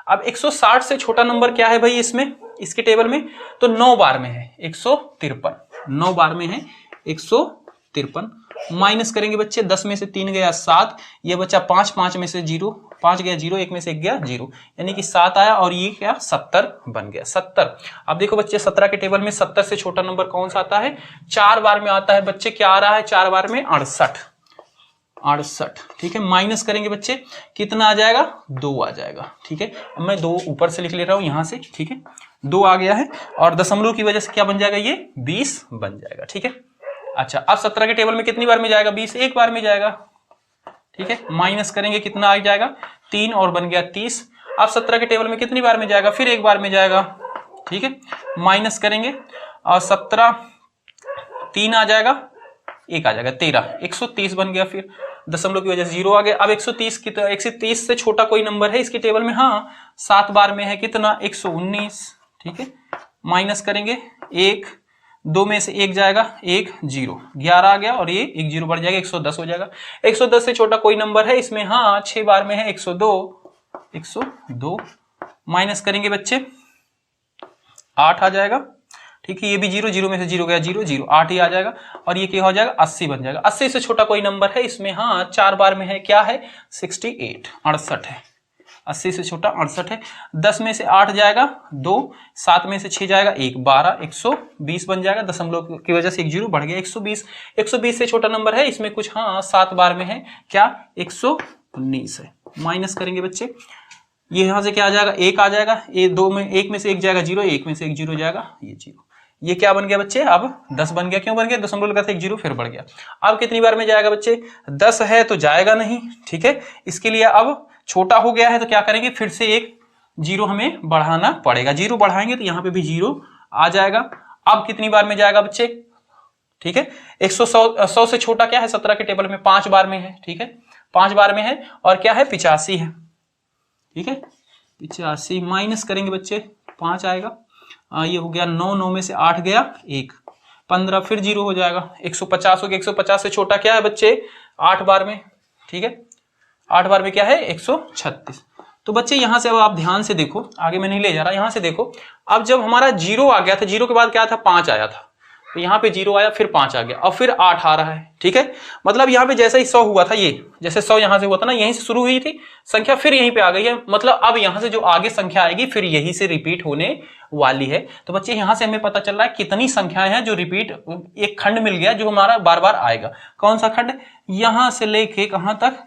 अब 160 से छोटा नंबर क्या है भाई इसमें, इसके टेबल में, तो 9 बार में है 153, 9 बार में है 153 माइनस करेंगे बच्चे 10 में से 3 गया 7, ये बचा 5, 5 में से 0, 5 गया 0, 1 में से 1 गया 0 यानी कि 7 आया और ये क्या 70 बन गया 70। अब देखो बच्चे 17 के टेबल में 70 से छोटा नंबर कौन सा आता है, 4 बार में आता है बच्चे, क्या आ रहा है 4 बार में 68, 68 ठीक है। माइनस करेंगे बच्चे कितना आ जाएगा 2 आ जाएगा, ठीक है मैं 2 ऊपर से लिख ले रहा हूं यहां से, ठीक है 2 आ गया है और दशमलव की वजह से क्या बन जाएगा ये 20 बन जाएगा, ठीक है। अच्छा अब 17 के टेबल में कितनी बार में जाएगा 20, एक बार में जाएगा, ठीक है माइनस करेंगे कितना आ जाएगा 3 और बन गया 30। अब 17 के टेबल में कितनी बार में जाएगा, फिर एक बार में जाएगा, ठीक है माइनस करेंगे और 17 3 आ जाएगा, 1 आ जाएगा 13, 130 बन गया, फिर दशमलव की वजह से 0 आ गया। अब 130 की 130 से छोटा कोई नंबर है इसके टेबल में, हाँ 7 बार में है कितना 119, ठीक है माइनस करेंगे 1, 2 में से 1 जाएगा 1 0, 11 आ गया और ये 1 0 बढ़ जाएगा 110 हो जाएगा। 110 से छोटा कोई नंबर है इसमें, हाँ 6 बार में है 102 माइनस करेंगे बच्चे 8 आ जाएगा, ठीक है ये भी 0, 0 में से 0 गया 0 0, 8 ही आ जाएगा और ये क्या हो जाएगा 80 बन जाएगा। 80 से छोटा कोई नंबर है इसमें, हाँ 4 बार में है, क्या है 68, 68 है, 80 से छोटा 68 है। 10 में से 8 जाएगा 2, 7 में से 6 जाएगा 1, 12, 120 बन जाएगा, दशमलव की वजह से 1 0 बढ़ गया 120। 120 से छोटा नंबर है इसमें कुछ, हाँ 7 बार में है, क्या 119 है। माइनस करेंगे बच्चे ये यहां से क्या आ जाएगा 1 आ जाएगा, ये 2 में 1 में से 1 जाएगा 0, 1 में से 1 0 जाएगा ये 0, ये क्या बन गया बच्चे अब 10 बन गया। क्यों बन गया, दशमलव लगा था 1 0 फिर बढ़ गया। अब कितनी बार में जाएगा बच्चे, 10 है तो जाएगा नहीं, ठीक है इसके लिए अब छोटा हो गया है तो क्या करेंगे फिर से एक 0 हमें बढ़ाना पड़ेगा, 0 बढ़ाएंगे तो यहाँ पे भी 0 आ जाएगा। अब कितनी बार में जाएगा बच्चे, ठीक है 100 से छोटा क्या है 17 के टेबल में 5 बार में है, ठीक है 5 बार में है और क्या है 85 है, ठीक है 85 माइनस करेंगे बच्चे 5 आएगा, ये हो गया 9, 9 में से 8 गया 1, 15 फिर 0 हो जाएगा 150 हो गया। 150 से छोटा क्या है बच्चे 8 बार में, ठीक है 8 बार में क्या है 136। तो बच्चे यहां से अब आप ध्यान से देखो, आगे मैं नहीं ले जा रहा, यहां से देखो अब जब हमारा 0 आ गया था, 0 के बाद क्या था 5 आया था, तो यहाँ पे 0 आया फिर 5 आ गया और फिर 8 आ रहा है, ठीक है मतलब यहाँ पे जैसे ही 100 हुआ था, ये जैसे 100 यहां से हुआ था ना, यहीं से शुरू हुई थी संख्या फिर यहीं पे आ गई है, मतलब अब यहां से जो आगे संख्या आएगी फिर यहीं से रिपीट होने वाली है। तो बच्चे यहां से हमें पता चल रहा है कितनी संख्याएं हैं जो रिपीट, एक खंड मिल गया जो हमारा बार बार आएगा। कौन सा खंड, यहां से लेके कहां तक,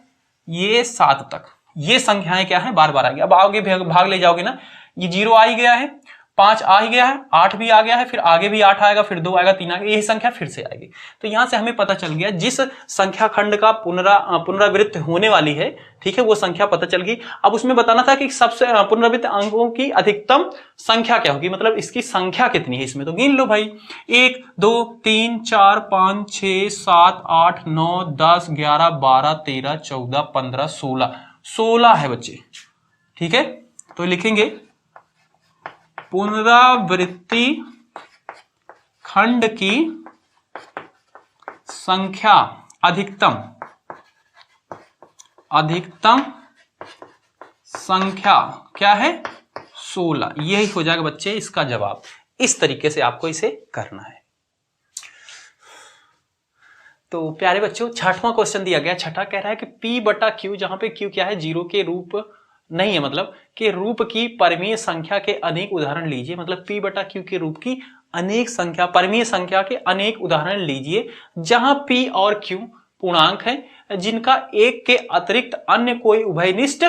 ये 7 तक, ये संख्याएं क्या है बार बार आएगी। अब आगे भाग ले जाओगे ना, ये 0 आ ही गया है, 5 आ ही गया है, 8 भी आ गया है, फिर आगे भी 8 आएगा, फिर 2 आएगा, 3 आएगा, यही संख्या फिर से आएगी। तो यहां से हमें पता चल गया जिस संख्या खंड का पुनरावृत्त होने वाली है, ठीक है वो संख्या पता चल गई। अब उसमें बताना था कि सबसे पुनरावृत्त अंकों की अधिकतम संख्या क्या होगी, मतलब इसकी संख्या कितनी है इसमें, तो गिन लो भाई 1 2 3 4 5 6 7 8 9 10 11 12 13 14 15 16, 16 है बच्चे, ठीक है। तो लिखेंगे पुनरावृत्ति खंड की संख्या अधिकतम संख्या क्या है 16, यही हो जाएगा बच्चे इसका जवाब। इस तरीके से आपको इसे करना है। तो प्यारे बच्चों 6वां क्वेश्चन दिया गया, 6 कह रहा है कि P/Q, जहां पे Q क्या है 0 के रूप नहीं है, मतलब के रूप की परमीय संख्या के अनेक उदाहरण लीजिए, मतलब P/Q के रूप की अनेक संख्या, परमीय संख्या के अनेक उदाहरण लीजिए जहां P और Q पूर्णांक है जिनका एक के अतिरिक्त अन्य कोई उभयनिष्ठ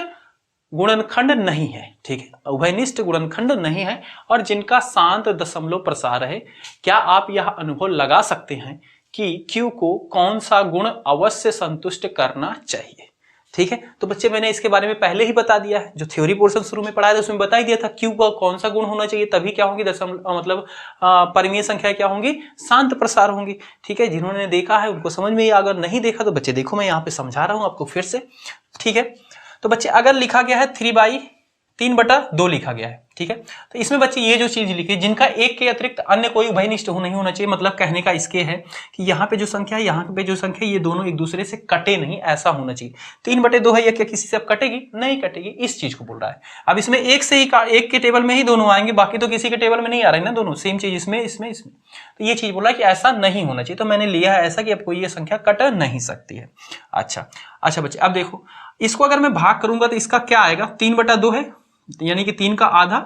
गुणनखंड नहीं है, ठीक है उभयनिष्ठ गुणनखंड नहीं है और जिनका शांत दशमलव प्रसार है। क्या आप यह अनुभव लगा सकते हैं कि Q को कौन सा गुण अवश्य संतुष्ट करना चाहिए। ठीक है। तो बच्चे मैंने इसके बारे में पहले ही बता दिया है, जो थ्योरी पोर्शन शुरू में पढ़ाया था उसमें बता ही दिया था क्यू का कौन सा गुण होना चाहिए, तभी क्या होंगी मतलब परिमेय संख्या क्या होंगी, शांत प्रसार होंगी। ठीक है, जिन्होंने देखा है उनको समझ में, अगर नहीं देखा तो बच्चे देखो मैं यहाँ पे समझा रहा हूँ आपको फिर से। ठीक है, तो बच्चे अगर लिखा गया है 3/2 लिखा गया है, ठीक है, तो इसमें बच्चे ये जो चीज लिखी जिनका एक के अतिरिक्त अन्य कोई उभयनिष्ठ नहीं होना चाहिए, मतलब कहने का इसके है कि यहाँ पे जो संख्या है यहाँ पे जो संख्या है ये दोनों एक दूसरे से कटे नहीं, ऐसा होना चाहिए। 3/2 है, ये क्या किसी से अब कटेगी, नहीं कटेगी, इस चीज को बोल रहा है। अब इसमें एक से ही एक के टेबल में ही दोनों आएंगे, बाकी तो किसी के टेबल में नहीं आ रहे ना, दोनों सेम चीज इसमें इसमें इसमें, तो ये चीज बोल रहा है कि ऐसा नहीं होना चाहिए। तो मैंने लिया है ऐसा कि अब कोई ये संख्या कट नहीं सकती है। अच्छा बच्चे अब देखो, इसको अगर मैं भाग करूंगा तो इसका क्या आएगा, 3/2 है यानी कि 3 का आधा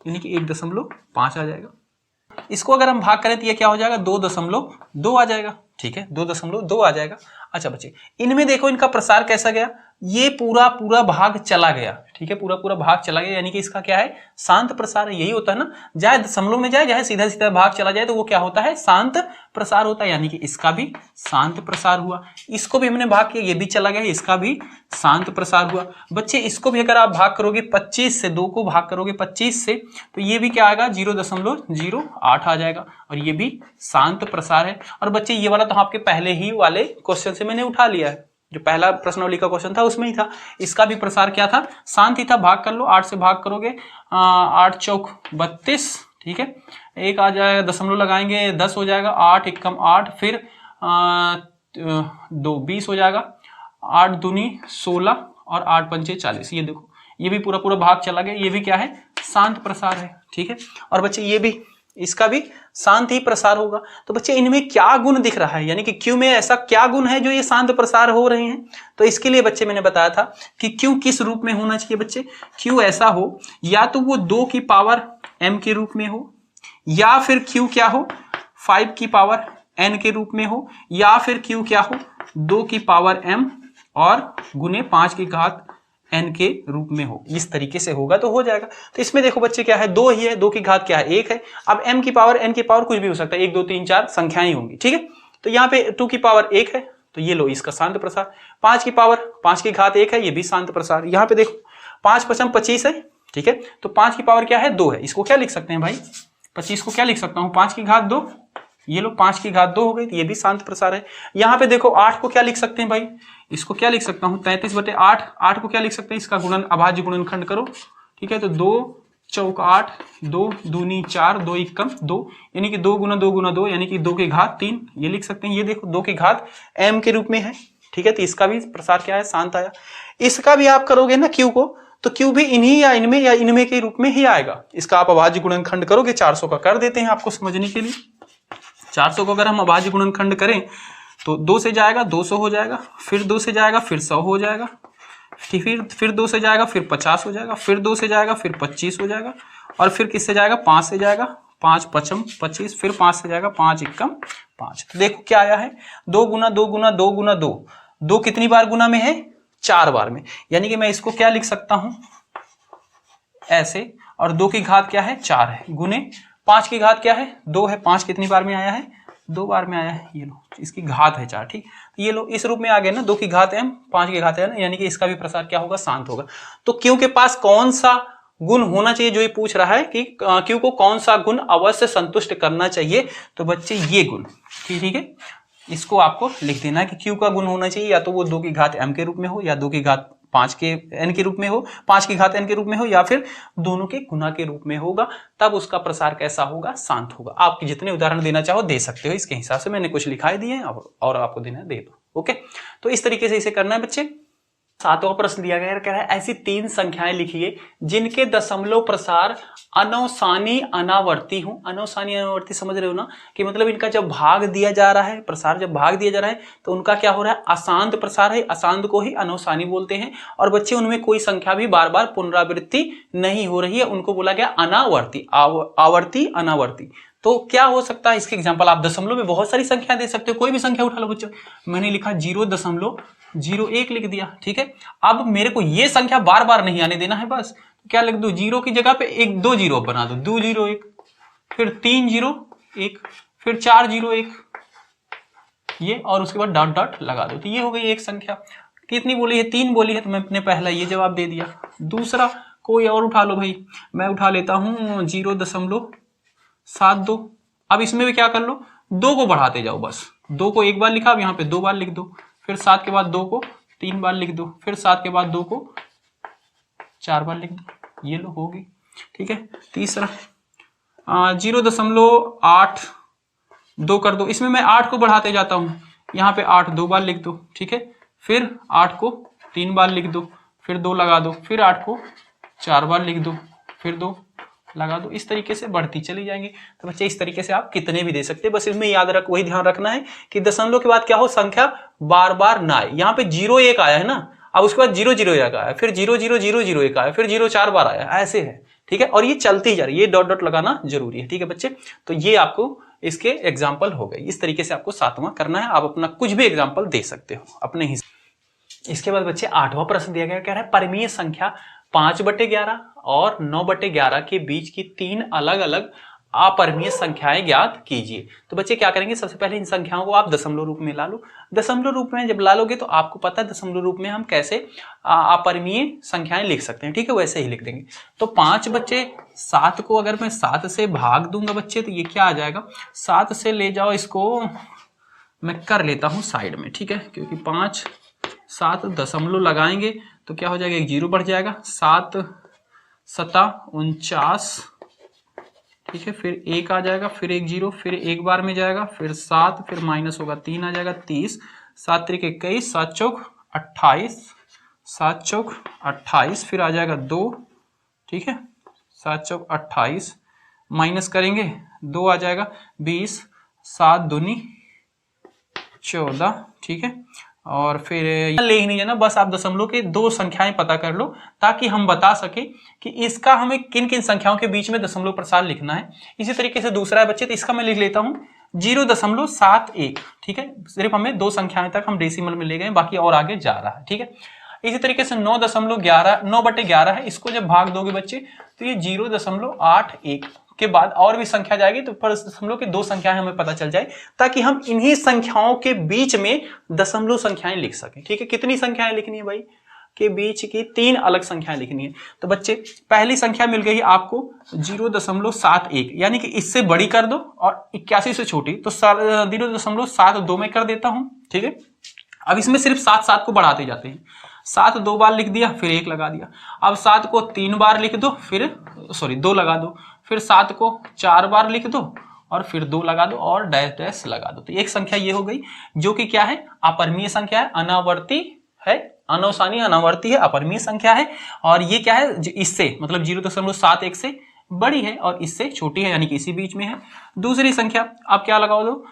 यानी कि 1.5 आ जाएगा। इसको अगर हम भाग करें तो ये क्या हो जाएगा, 2.2 आ जाएगा। ठीक है, 2.2 आ जाएगा। अच्छा बच्चे इनमें देखो इनका प्रसार कैसा गया, ये पूरा पूरा भाग चला गया। ठीक है, पूरा पूरा भाग चला गया यानी कि इसका क्या है, शांत प्रसार है। यही होता है ना, चाहे दशमलव में जाए चाहे सीधा सीधा भाग चला जाए तो वो क्या होता है, शांत प्रसार होता है। यानी कि इसका भी शांत प्रसार हुआ, इसको भी हमने भाग किया, ये भी चला गया, इसका भी शांत प्रसार हुआ। बच्चे इसको भी अगर आप भाग करोगे 25 से, 2 को भाग करोगे 25 से, तो ये भी क्या आएगा, 0.08 आ जाएगा और ये भी शांत प्रसार है। और बच्चे ये वाला तो आपके पहले ही वाले क्वेश्चन से मैंने उठा लिया है, जो पहला प्रश्नावली का क्वेश्चन था उसमें ही था। इसका भी प्रसार क्या था, शांत ही था। भाग कर लो, 8 से भाग करोगे 8 चौक 32, ठीक है, एक आ जाएगा, दशमलव लगाएंगे 10 हो जाएगा, 8 एकम 8, फिर 2 20 हो जाएगा, 8 दूनी 16 और 8 पंचे 40। ये देखो ये भी पूरा पूरा भाग चला गया, ये भी क्या है, शांत प्रसार है। ठीक है, और बच्चे ये भी, इसका भी शांत ही प्रसार होगा। तो बच्चे इनमें क्या गुण दिख रहा है, यानी कि क्यू में ऐसा क्या गुण है जो ये शांत प्रसार हो रहे हैं। तो इसके लिए बच्चे मैंने बताया था कि क्यू किस रूप में होना चाहिए। बच्चे क्यू ऐसा हो, या तो वो 2 की पावर m के रूप में हो, या फिर क्यू क्या हो, 5 की पावर n के रूप में हो, या फिर क्यू क्या हो, 2 की पावर m और गुने 5 की घात n के रूप में हो। इस तरीके से होगा तो हो जाएगा। तो इसमें देखो बच्चे क्या है, 2 ही है, 2 की घात क्या है, 1 है। अब m की पावर n की पावर कुछ भी हो सकता है, 1 2 3 4 संख्याएं होंगी। ठीक है, तो यहाँ पे 2 की पावर 1 है, तो ये लो इसका शांत प्रसार। 5 की पावर 5 की घात 1 है, ये भी शांत प्रसार। यहाँ पे देखो 5 5 25 है, ठीक है, तो 5 की पावर क्या है, 2 है। इसको क्या लिख सकते हैं भाई, 25 को क्या लिख सकता हूँ, 5 की घात 2, ये लो 5 की घात 2 हो गई, तो ये भी शांत प्रसार है। यहाँ पे देखो 8 को क्या लिख सकते हैं भाई, इसको क्या लिख सकता हूँ, 33/8। 8 को क्या लिख सकते हैं, इसका गुणन अभाज्य गुणनखंड करो। ठीक है, तो 2 चौक 8, 2 दूनी 4, 2 एकम 2, यानी कि 2 गुना 2 गुना 2 यानी कि 2 की घात 3, ये लिख सकते हैं। ये देखो 2 की घात m के रूप में है। ठीक है, तो इसका भी प्रसार क्या है, शांत आया। इसका भी आप करोगे ना क्यू को, तो क्यू भी इन्हीं या इनमें के रूप में ही आएगा। इसका आप अभाज्य गुणनखंड करोगे, 400 का कर देते हैं आपको समझने के लिए। 400 को अगर हम अभाज्य गुणनखंड करें तो 2 से जाएगा 200 हो जाएगा, फिर 2 से जाएगा फिर 100 हो जाएगा, फिर 2 से जाएगा फिर 50 हो जाएगा, फिर 2 से जाएगा फिर 25 हो जाएगा, और फिर किससे जाएगा, 5 से जाएगा, 5 पचम 25, फिर 5 से जाएगा, 5 एकम 5। तो देखो क्या आया है, 2 गुना 2 गुना 2 गुना 2, 2 कितनी बार गुना में है, 4 बार में। यानी कि मैं इसको क्या लिख सकता हूं, ऐसे, और 2 की घात क्या है, 4 है, गुने 5 की घात क्या है, 2 है। 5 कितनी बार में आया है, 2 बार में आया है, ये लो इसकी घात है 4। ठीक, ये लो इस रूप में आ गए ना, 2 की घात m, 5 की घात n, यानी कि इसका भी प्रसार क्या होगा, शांत होगा। तो क्यू के पास कौन सा गुण होना चाहिए, जो ये पूछ रहा है कि क्यू को कौन सा गुण अवश्य संतुष्ट करना चाहिए, तो बच्चे ये गुण, ठीक है, इसको आपको लिख देना है कि क्यू का गुण होना चाहिए या तो वो 2 की घात m के रूप में हो, या 2 की घात 5 के n के रूप में हो, 5 की घात n के रूप में हो, या फिर दोनों के गुना के रूप में होगा। तब उसका प्रसार कैसा होगा, शांत होगा। आप जितने उदाहरण देना चाहो दे सकते हो, इसके हिसाब से मैंने कुछ लिखाई दिए हैं और आपको देना दे दो। ओके, तो इस तरीके से इसे करना है बच्चे। 7वां प्रश्न दिया गया, कह रहा है ऐसी 3 संख्याएं लिखिए जिनके दशमलव प्रसार अनौसानी अनावर्ती हो। अनौसानी अनावर्ती समझ रहे हो ना, कि मतलब इनका जब भाग दिया जा रहा है, प्रसार जब भाग दिया जा रहा है तो उनका क्या हो रहा है, अशांत प्रसार है। अशांत को ही अनौसानी बोलते हैं। और बच्चे उनमें कोई संख्या भी बार बार पुनरावृत्ति नहीं हो रही है, उनको बोला गया अनावर्ती। आवर्ती अनावर्ती। तो क्या हो सकता है, इसके एग्जांपल आप दशमलव में बहुत सारी संख्या दे सकते हो, कोई भी संख्या उठा लो बच्चों। मैंने लिखा 0.01 लिख दिया, ठीक है। अब मेरे को ये संख्या बार बार नहीं आने देना है, बस क्या लिख दो, 0 की जगह पे 2 0 बना दो, 2 0 1, फिर 3 0 1, फिर 4 0 1, ये, और उसके बाद डॉट डॉट लगा दो, तो ये हो गई एक संख्या। कितनी बोली है? 3 बोली है, तो मैंने पहला ये जवाब दे दिया। दूसरा कोई और उठा लो भाई, मैं उठा लेता हूँ 0.72। अब इसमें भी क्या कर लो, 2 को बढ़ाते जाओ, बस 2 को एक बार लिखा, अब यहाँ पे 2 बार लिख दो, फिर 7 के बाद 2 को 3 बार लिख दो, फिर 7 के बाद 2 को 4 बार लिख दो, ये लो होगी। ठीक है, तीसरा 0.82 कर दो, इसमें मैं 8 को बढ़ाते जाता हूँ, यहाँ पे 8 2 बार लिख दो। ठीक है, फिर 8 को 3 बार लिख दो, फिर 2 लगा दो, फिर 8 को 4 बार लिख दो, फिर 2 लगा दो। इस तरीके से बढ़ती चली जाएंगी। तो बच्चे इस तरीके से आप कितने भी दे सकते हैं, बस इसमें याद रख, वही ध्यान रखना है कि दशमलव के बाद क्या हो, संख्या बार बार ना आए। यहाँ पे 0 1 आया है ना, अब उसके बाद 0 0 1 आया, फिर 0 0 0 0 1 आया, फिर 0 4 बार आया, ऐसे है। ठीक है, और ये चलती जा रही है, ये डॉट डॉट लगाना जरूरी है। ठीक है बच्चे, तो ये आपको इसके एग्जाम्पल हो गए। इस तरीके से आपको 7वां करना है, आप अपना कुछ भी एग्जाम्पल दे सकते हो अपने हिसाब। इसके बाद बच्चे 8वां प्रश्न दिया गया, कह रहा है परिमेय संख्या 5/11 और 9/11 के बीच की 3 अलग अलग अपरिमेय संख्याएं ज्ञात कीजिए। तो बच्चे क्या करेंगे, सबसे पहले इन संख्याओं को आप दशमलव रूप में ला लो। दशमलव रूप में जब ला लोगे तो आपको पता है दशमलव रूप में हम कैसे अपरिमेय संख्याएं लिख सकते हैं। ठीक है, वैसे ही लिख देंगे। तो 5 बच्चे 7 को अगर मैं 7 से भाग दूंगा बच्चे, तो ये क्या आ जाएगा, 7 से ले जाओ, इसको मैं कर लेता हूं साइड में। ठीक है, क्योंकि 5 7 दशमलव लगाएंगे तो क्या हो जाएगा, एक 0 बढ़ जाएगा, 7 7 49। ठीक है, फिर 1 आ जाएगा, फिर एक 0, फिर एक बार में जाएगा, फिर 7, फिर माइनस होगा 3 आ जाएगा, 30, 7 त्रिक 21, 7 चौक 28, 7 चौक 28, फिर आ जाएगा 2। ठीक है, 7 चौक 28, माइनस करेंगे 2 आ जाएगा 20, 7 दूनी 14। ठीक है, और फिर ले ही नहीं जाना, बस आप दशमलव के 2 संख्याएं पता कर लो, ताकि हम बता सके कि इसका हमें किन किन संख्याओं के बीच में दशमलव प्रसार लिखना है। इसी तरीके से दूसरा है बच्चे, तो इसका मैं लिख लेता हूं 0.71। ठीक है, सिर्फ हमें 2 संख्याएं तक हम डेसिमल में ले गए, बाकी और आगे जा रहा है। ठीक है, इसी तरीके से 9/11 है, इसको जब भाग दोगे बच्चे तो ये 0.81 के बाद और भी संख्या जाएगी, तो दशमलव की 2 संख्याएं हमें पता चल जाए, ताकि हम इन्हीं संख्याओं के बीच में दशमलव संख्याएं लिख सकें। ठीक है, कितनी संख्याएं लिखनी है भाई, के बीच की 3 अलग संख्याएं लिखनी है। तो बच्चे पहली संख्या मिल गई आपको 0.71, यानी कि इससे बड़ी कर दो और 81 से छोटी, तो 0.72 में कर देता हूं। ठीक है, अब इसमें सिर्फ 7 7 को बढ़ाते जाते हैं। 7 2 बार लिख दिया, फिर 1 लगा दिया। अब 7 को 3 बार लिख दो, फिर 2 लगा दो, फिर 7 को 4 बार लिख दो और फिर 2 लगा दो और डैश डैश लगा दो। तो एक संख्या ये हो गई, जो कि क्या है, अपरिमेय संख्या है, अनावर्ती है, अनवसानी अनावर्ती है, अपरिमेय संख्या है। और ये क्या है, इससे मतलब 0.71 से बड़ी है और इससे छोटी है, यानी कि इसी बीच में है। दूसरी संख्या आप क्या लगाओ दो,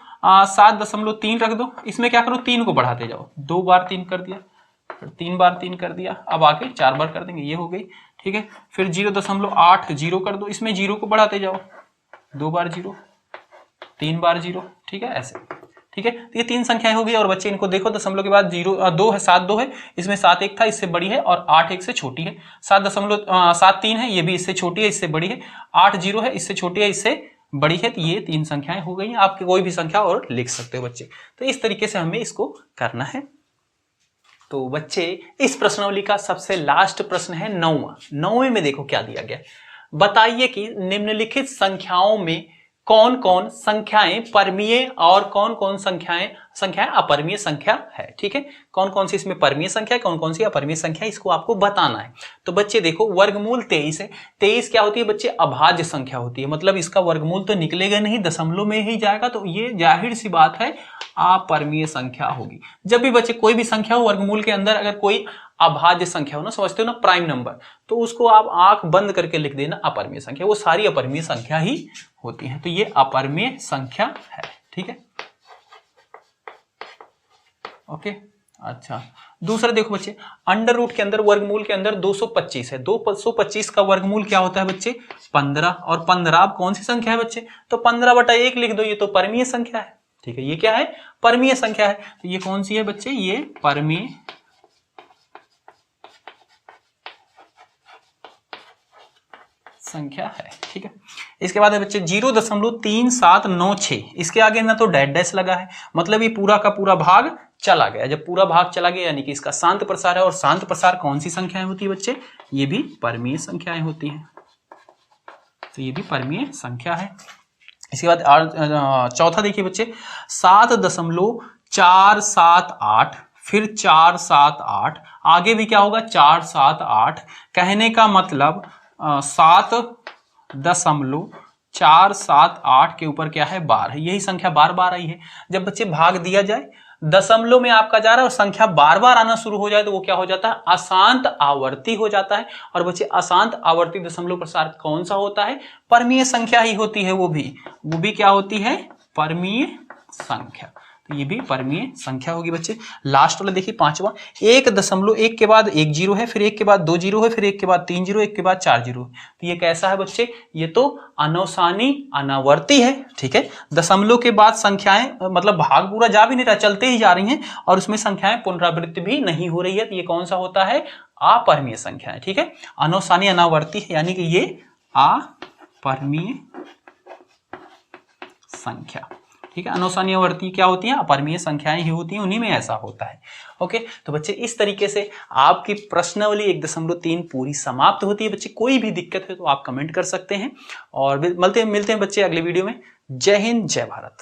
7.3 रख दो, इसमें क्या करो, 3 को बढ़ाते जाओ, 2 बार 3 कर दिया, फिर 3 बार 3 कर दिया, अब आगे 4 बार कर देंगे, ये हो गई। ठीक है, फिर 0.80 कर दो, इसमें 0 को बढ़ाते जाओ, 2 बार 0, 3 बार 0। ठीक है, ऐसे। ठीक है, तो ये 3 संख्याएं हो गई। और बच्चे इनको देखो, दशमलव के बाद 2 है, 7 2 है, इसमें 7 1 था, इससे बड़ी है, और 8 1 से छोटी है। 7 3 है, ये भी इससे छोटी है, इससे बड़ी है। 8 0 है, इससे छोटी है, इससे बड़ी है। तो ये 3 संख्याएं हो गई। आप कोई भी संख्या और लिख सकते हो बच्चे। तो इस तरीके से हमें इसको करना है। तो बच्चे इस प्रश्नावली का सबसे लास्ट प्रश्न है 9वां। 9वें में देखो क्या दिया गया, बताइए कि निम्नलिखित संख्याओं में कौन कौन संख्याएं परमीय और कौन कौन संख्याएं अपरिमेय संख्या है। ठीक है, कौन कौन सी इसमें परमीय संख्या है, कौन कौन सी अपरिमेय संख्या है, इसको आपको बताना है। तो बच्चे देखो, वर्गमूल 23 है। 23 क्या होती है बच्चे, अभाज्य संख्या होती है, मतलब इसका वर्गमूल तो निकलेगा नहीं, दशमलव में ही जाएगा, तो ये जाहिर सी बात है अपरिमेय संख्या होगी। जब भी बच्चे कोई भी संख्या हो वर्गमूल के अंदर, अगर कोई अभाज्य संख्या हो ना, समझते हो ना, प्राइम नंबर, तो उसको आप आंख बंद करके लिख देना अपरिमेय संख्या, वो सारी अपरिमेय संख्या ही होती है। तो ये अपरिमेय संख्या है। ठीक है, ओके। अच्छा, दूसरा देखो बच्चे, अंडर रूट के अंदर, वर्गमूल के अंदर 225 है। 225 का वर्गमूल क्या होता है बच्चे, 15। और 15 अब कौन सी संख्या है बच्चे, तो 15/1 लिख दो, ये तो परमीय संख्या है। ठीक है, ये क्या है, परमीय संख्या है। तो ये कौन सी है बच्चे, ये परमीय संख्या है। ठीक है, इसके बाद है बच्चे 0.3796, इसके आगे ना तो डैश डैश लगा है, मतलब ये पूरा का पूरा भाग चला गया। जब पूरा भाग चला गया यानी कि इसका शांत प्रसार है। और शांत प्रसार कौन सी संख्याएं होती है बच्चे? ये भी परमीय संख्याएं होती हैं। तो ये भी परमीय संख्या है। इसके बाद चौथा देखिए बच्चे, 7.478, फिर 478, आगे भी क्या होगा 478। कहने का मतलब 7.478 के ऊपर क्या है 12, यही संख्या बार बार आई है। जब बच्चे भाग दिया जाए, दशमलव में आपका जा रहा है और संख्या बार बार आना शुरू हो जाए तो वो क्या हो जाता है? अशांत आवर्ती हो जाता है। और बच्चे अशांत आवर्ती दशमलव प्रसार कौन सा होता है? परमीय संख्या ही होती है। वो भी क्या होती है? परमीय संख्या। तो ये भी परमीय संख्या होगी बच्चे। लास्ट वाला देखिए 5वां, 1.1 के बाद 1 जीरो है, फिर 1 के बाद 2 जीरो है, फिर 1 के बाद 3 जीरो, 1 के बाद 4 जीरो। तो ये कैसा है बच्चे? ये तो अनवसानी अनावर्ती है। ठीक है, दशमलव के बाद संख्याएं मतलब भाग पूरा जा भी नहीं रहा, चलते ही जा रही हैं और उसमें संख्याएं पुनरावृत्ति भी नहीं हो रही है। तो ये कौन सा होता है? अपरमीय संख्या है। ठीक है, अनवसानी अनावर्ती है यानी कि ये अपरमीय संख्या। ठीक है, अनवसानी आवर्ती क्या होती है? अपरमीय संख्याएं ही होती हैं, उन्हीं में ऐसा होता है। ओके, तो बच्चे इस तरीके से आपकी प्रश्नावली 1.3 पूरी समाप्त होती है। बच्चे कोई भी दिक्कत है तो आप कमेंट कर सकते हैं और मिलते हैं बच्चे अगले वीडियो में। जय हिंद, जय भारत।